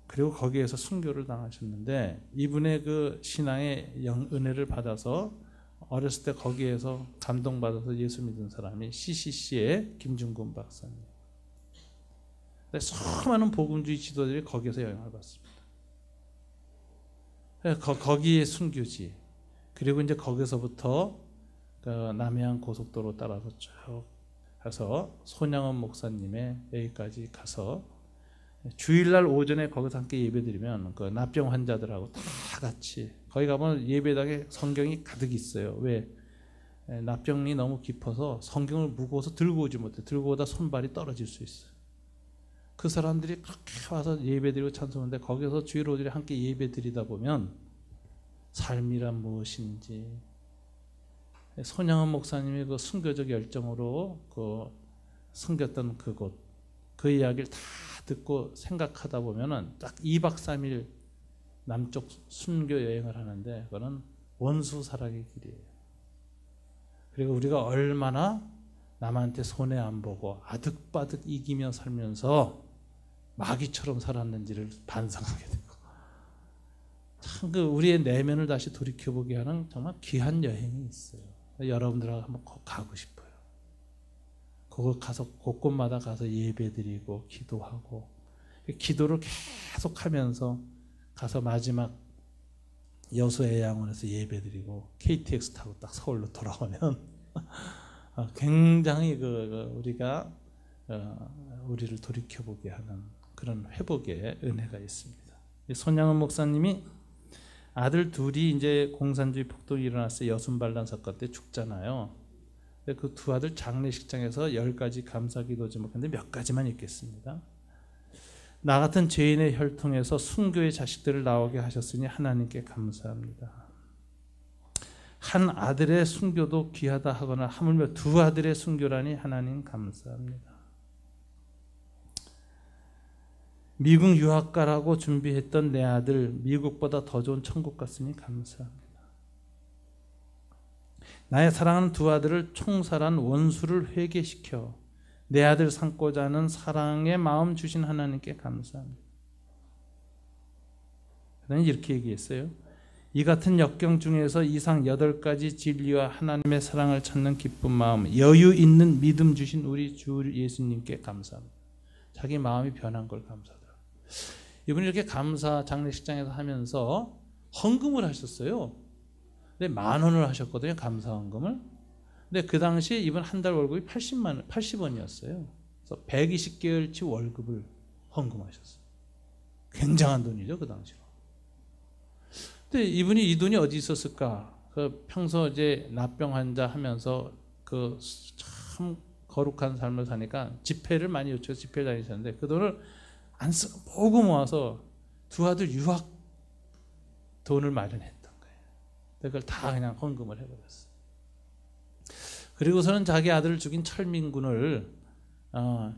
그리고 거기에서 순교를 당하셨는데, 이분의 그 신앙의 은혜를 받아서 어렸을 때 거기에서 감동받아서 예수 믿은 사람이 CCC의 김중근 박사님. 수많은 복음주의 지도자들이 거기에서 영향을 받습니다. 거기에 순교지. 그리고 이제 거기서부터 그 남해안 고속도로 따라서 쭉 가서 손양원 목사님의 여기까지 가서 주일날 오전에 거기서 함께 예배드리면 그 납병 환자들하고 다 같이 거기 가면 예배당에 성경이 가득 있어요. 왜? 납병이 너무 깊어서 성경을 무거워서 들고 오지 못해. 들고 오다 손발이 떨어질 수 있어요. 그 사람들이 그렇게 와서 예배드리고 찬송하는데 거기서 주일 오전에 함께 예배드리다 보면 삶이란 무엇인지, 손양원 목사님의 그 순교적 열정으로 그 숨겼던 그곳, 그 이야기를 다 듣고 생각하다 보면은 딱 2박 3일 남쪽 순교 여행을 하는데 그거는 원수 사랑의 길이에요. 그리고 우리가 얼마나 남한테 손해 안 보고 아득바득 이기며 살면서 마귀처럼 살았는지를 반성하게 되고, 참 그 우리의 내면을 다시 돌이켜보게 하는 정말 귀한 여행이 있어요. 여러분들하고 한번 가고 싶어요. 그거 가서 곳곳마다 가서 예배드리고 기도하고, 기도를 계속하면서 가서 마지막 여수해양원에서 예배드리고 KTX 타고 딱 서울로 돌아오면 굉장히 우리가 우리를 돌이켜보게 하는 그런 회복의 은혜가 있습니다. 손양원 목사님이 아들 둘이 이제 공산주의 폭동이 일어났어요. 여순반란 사건 때 죽잖아요. 그 두 아들 장례식장에서 10가지 감사기도 제목인데 몇 가지만 읽겠습니다. 나 같은 죄인의 혈통에서 순교의 자식들을 나오게 하셨으니 하나님께 감사합니다. 한 아들의 순교도 귀하다 하거나 하물며 두 아들의 순교라니 하나님 감사합니다. 미국 유학가라고 준비했던 내 아들 미국보다 더 좋은 천국 갔으니 감사합니다. 나의 사랑하는 두 아들을 총살한 원수를 회개시켜 내 아들 삼고자 하는 사랑의 마음 주신 하나님께 감사합니다. 그러니 이렇게 얘기했어요. 이 같은 역경 중에서 이상 8가지 진리와 하나님의 사랑을 찾는 기쁜 마음, 여유 있는 믿음 주신 우리 주 예수님께 감사합니다. 자기 마음이 변한 걸 감사하더라고요. 이분이 이렇게 감사 장례식장에서 하면서 헌금을 하셨어요. 근데 10,000원을 하셨거든요. 감사 헌금을. 근데 그 당시에 이분 한 달 월급이 80원이었어요. 그래서 120개월치 월급을 헌금하셨어요. 굉장한 돈이죠, 그 당시로. 근데 이분이 이 돈이 어디 있었을까? 그 평소 이제 납병 환자 하면서 그 참 거룩한 삶을 사니까 집회를 많이 요청해서 집회 다니셨는데 그 돈을 안 쓰고 모으고 모아서 두 아들 유학 돈을 마련했던 거예요. 그걸 다 그냥 헌금을 해버렸어요. 그리고서는 자기 아들을 죽인 철민군을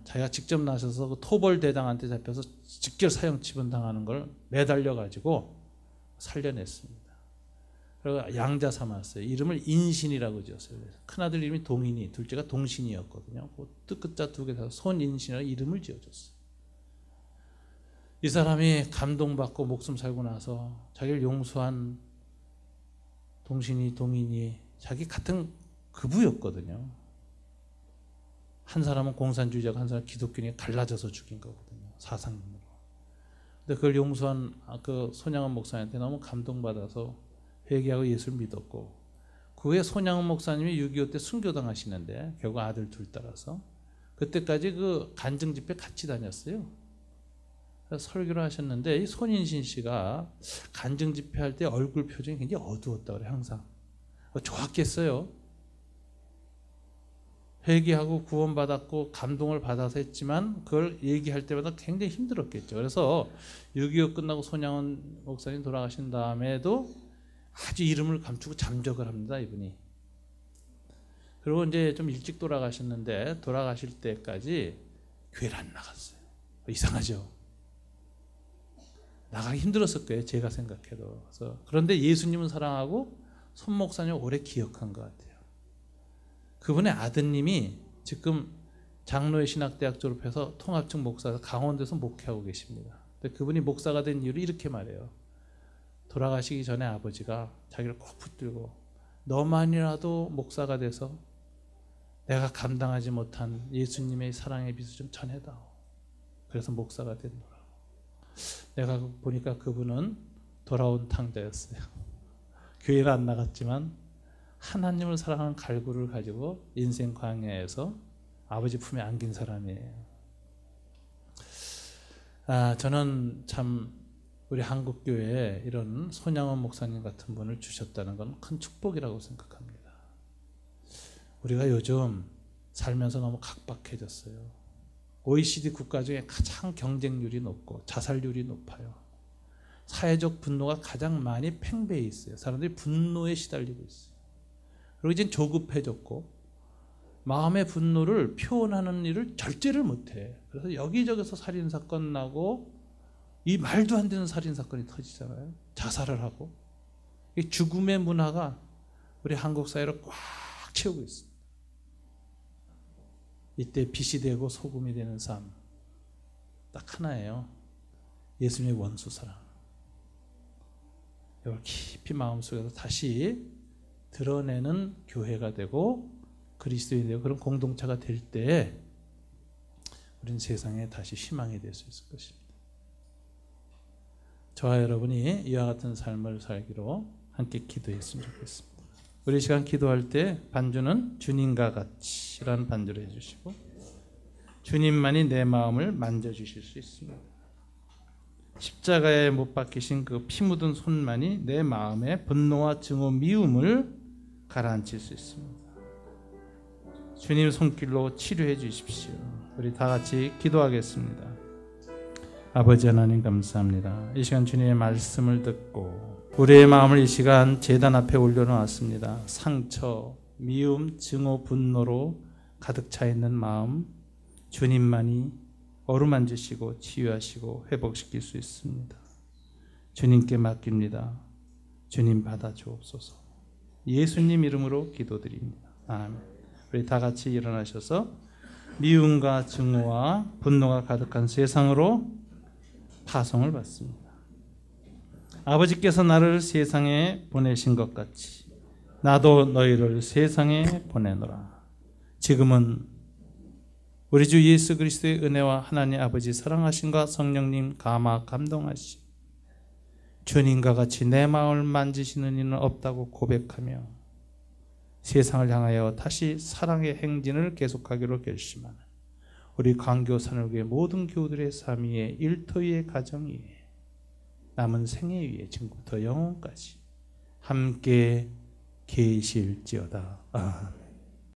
자기가 직접 나서서 그 토벌 대당한테 잡혀서 직결 사형 처분 당하는 걸 매달려 가지고 살려냈습니다. 그리고 양자 삼았어요. 이름을 인신이라고 지었어요. 큰아들 이름이 동인이, 둘째가 동신이었거든요. 그 뜻끝자 두 개 다 손인신이라고 이름을 지어줬어요. 이 사람이 감동받고 목숨 살고 나서 자기를 용서한 동신이, 동인이 자기 같은 급우였거든요. 한 사람은 공산주의자고 한 사람은 기독교인이 갈라져서 죽인 거거든요. 사상으로. 근데 그걸 용서한 그 손양원 목사님한테 너무 감동받아서 회개하고 예수를 믿었고, 그 후에 손양원 목사님이 6.25 때 순교당하시는데 결국 아들 둘 따라서 그때까지 그 간증 집회 같이 다녔어요. 설교를 하셨는데 이 손인신 씨가 간증 집회할 때 얼굴 표정이 굉장히 어두웠다고 그래요. 항상 좋았겠어요. 회개하고 구원받았고 감동을 받아서 했지만 그걸 얘기할 때마다 굉장히 힘들었겠죠. 그래서 6.25 끝나고 손양원 목사님 돌아가신 다음에도 아주 이름을 감추고 잠적을 합니다. 이분이. 그리고 이제 좀 일찍 돌아가셨는데 돌아가실 때까지 교회를 안 나갔어요. 이상하죠? 나가기 힘들었을 거예요. 제가 생각해도. 그런데 예수님은 사랑하고 손 목사님 오래 기억한 것 같아요. 그분의 아드님이 지금 장로회 신학대학 졸업해서 통합청 목사에서 강원도에서 목회하고 계십니다. 근데 그분이 목사가 된 이유를 이렇게 말해요. 돌아가시기 전에 아버지가 자기를 꼭 붙들고 너만이라도 목사가 돼서 내가 감당하지 못한 예수님의 사랑의 빛을 좀 전해다오. 그래서 목사가 된노라. 내가 보니까 그분은 돌아온 탕자였어요. 교회를 안 나갔지만 하나님을 사랑하는 갈구를 가지고 인생 광야에서 아버지 품에 안긴 사람이에요. 저는 참 우리 한국교회에 이런 손양원 목사님 같은 분을 주셨다는 건 큰 축복이라고 생각합니다. 우리가 요즘 살면서 너무 각박해졌어요. OECD 국가 중에 가장 경쟁률이 높고 자살률이 높아요. 사회적 분노가 가장 많이 팽배해 있어요. 사람들이 분노에 시달리고 있어요. 그리고 이제 조급해졌고 마음의 분노를 표현하는 일을 절제를 못해. 그래서 여기저기서 살인사건 나고 이 말도 안 되는 살인사건이 터지잖아요. 자살을 하고. 이 죽음의 문화가 우리 한국 사회를 꽉 채우고 있습니다. 이때 빛이 되고 소금이 되는 삶 딱 하나예요. 예수님의 원수 사랑. 이걸 깊이 마음속에서 다시 드러내는 교회가 되고 그리스도인이 되고 그런 공동체가 될 때 우리는 세상에 다시 희망이 될 수 있을 것입니다. 저와 여러분이 이와 같은 삶을 살기로 함께 기도했으면 좋겠습니다. 우리 시간 기도할 때 반주는 주님과 같이라는 반주를 해주시고 주님만이 내 마음을 만져주실 수 있습니다. 십자가에 못 박히신 그 피 묻은 손만이 내 마음의 분노와 증오, 미움을 가라앉힐 수 있습니다. 주님 손길로 치료해 주십시오. 우리 다 같이 기도하겠습니다. 아버지 하나님 감사합니다. 이 시간 주님의 말씀을 듣고 우리의 마음을 이 시간 제단 앞에 올려놓았습니다. 상처, 미움, 증오, 분노로 가득 차 있는 마음 주님만이 어루만지시고 치유하시고 회복시킬 수 있습니다. 주님께 맡깁니다. 주님 받아주옵소서. 예수님 이름으로 기도드립니다. 아멘. 우리 다 같이 일어나셔서 미움과 증오와 분노가 가득한 세상으로 파송을 받습니다. 아버지께서 나를 세상에 보내신 것 같이 나도 너희를 세상에 보내노라. 지금은 우리 주 예수 그리스도의 은혜와 하나님 아버지 사랑하심과 성령님 감화 감동하심 주님과 같이 내 마음을 만지시는 이는 없다고 고백하며 세상을 향하여 다시 사랑의 행진을 계속하기로 결심하는 우리 광교산울교회 모든 교우들의 삶 위에 일터 위의 가정 위에 남은 생애 위에 지금부터 영원까지 함께 계실지어다. 아멘.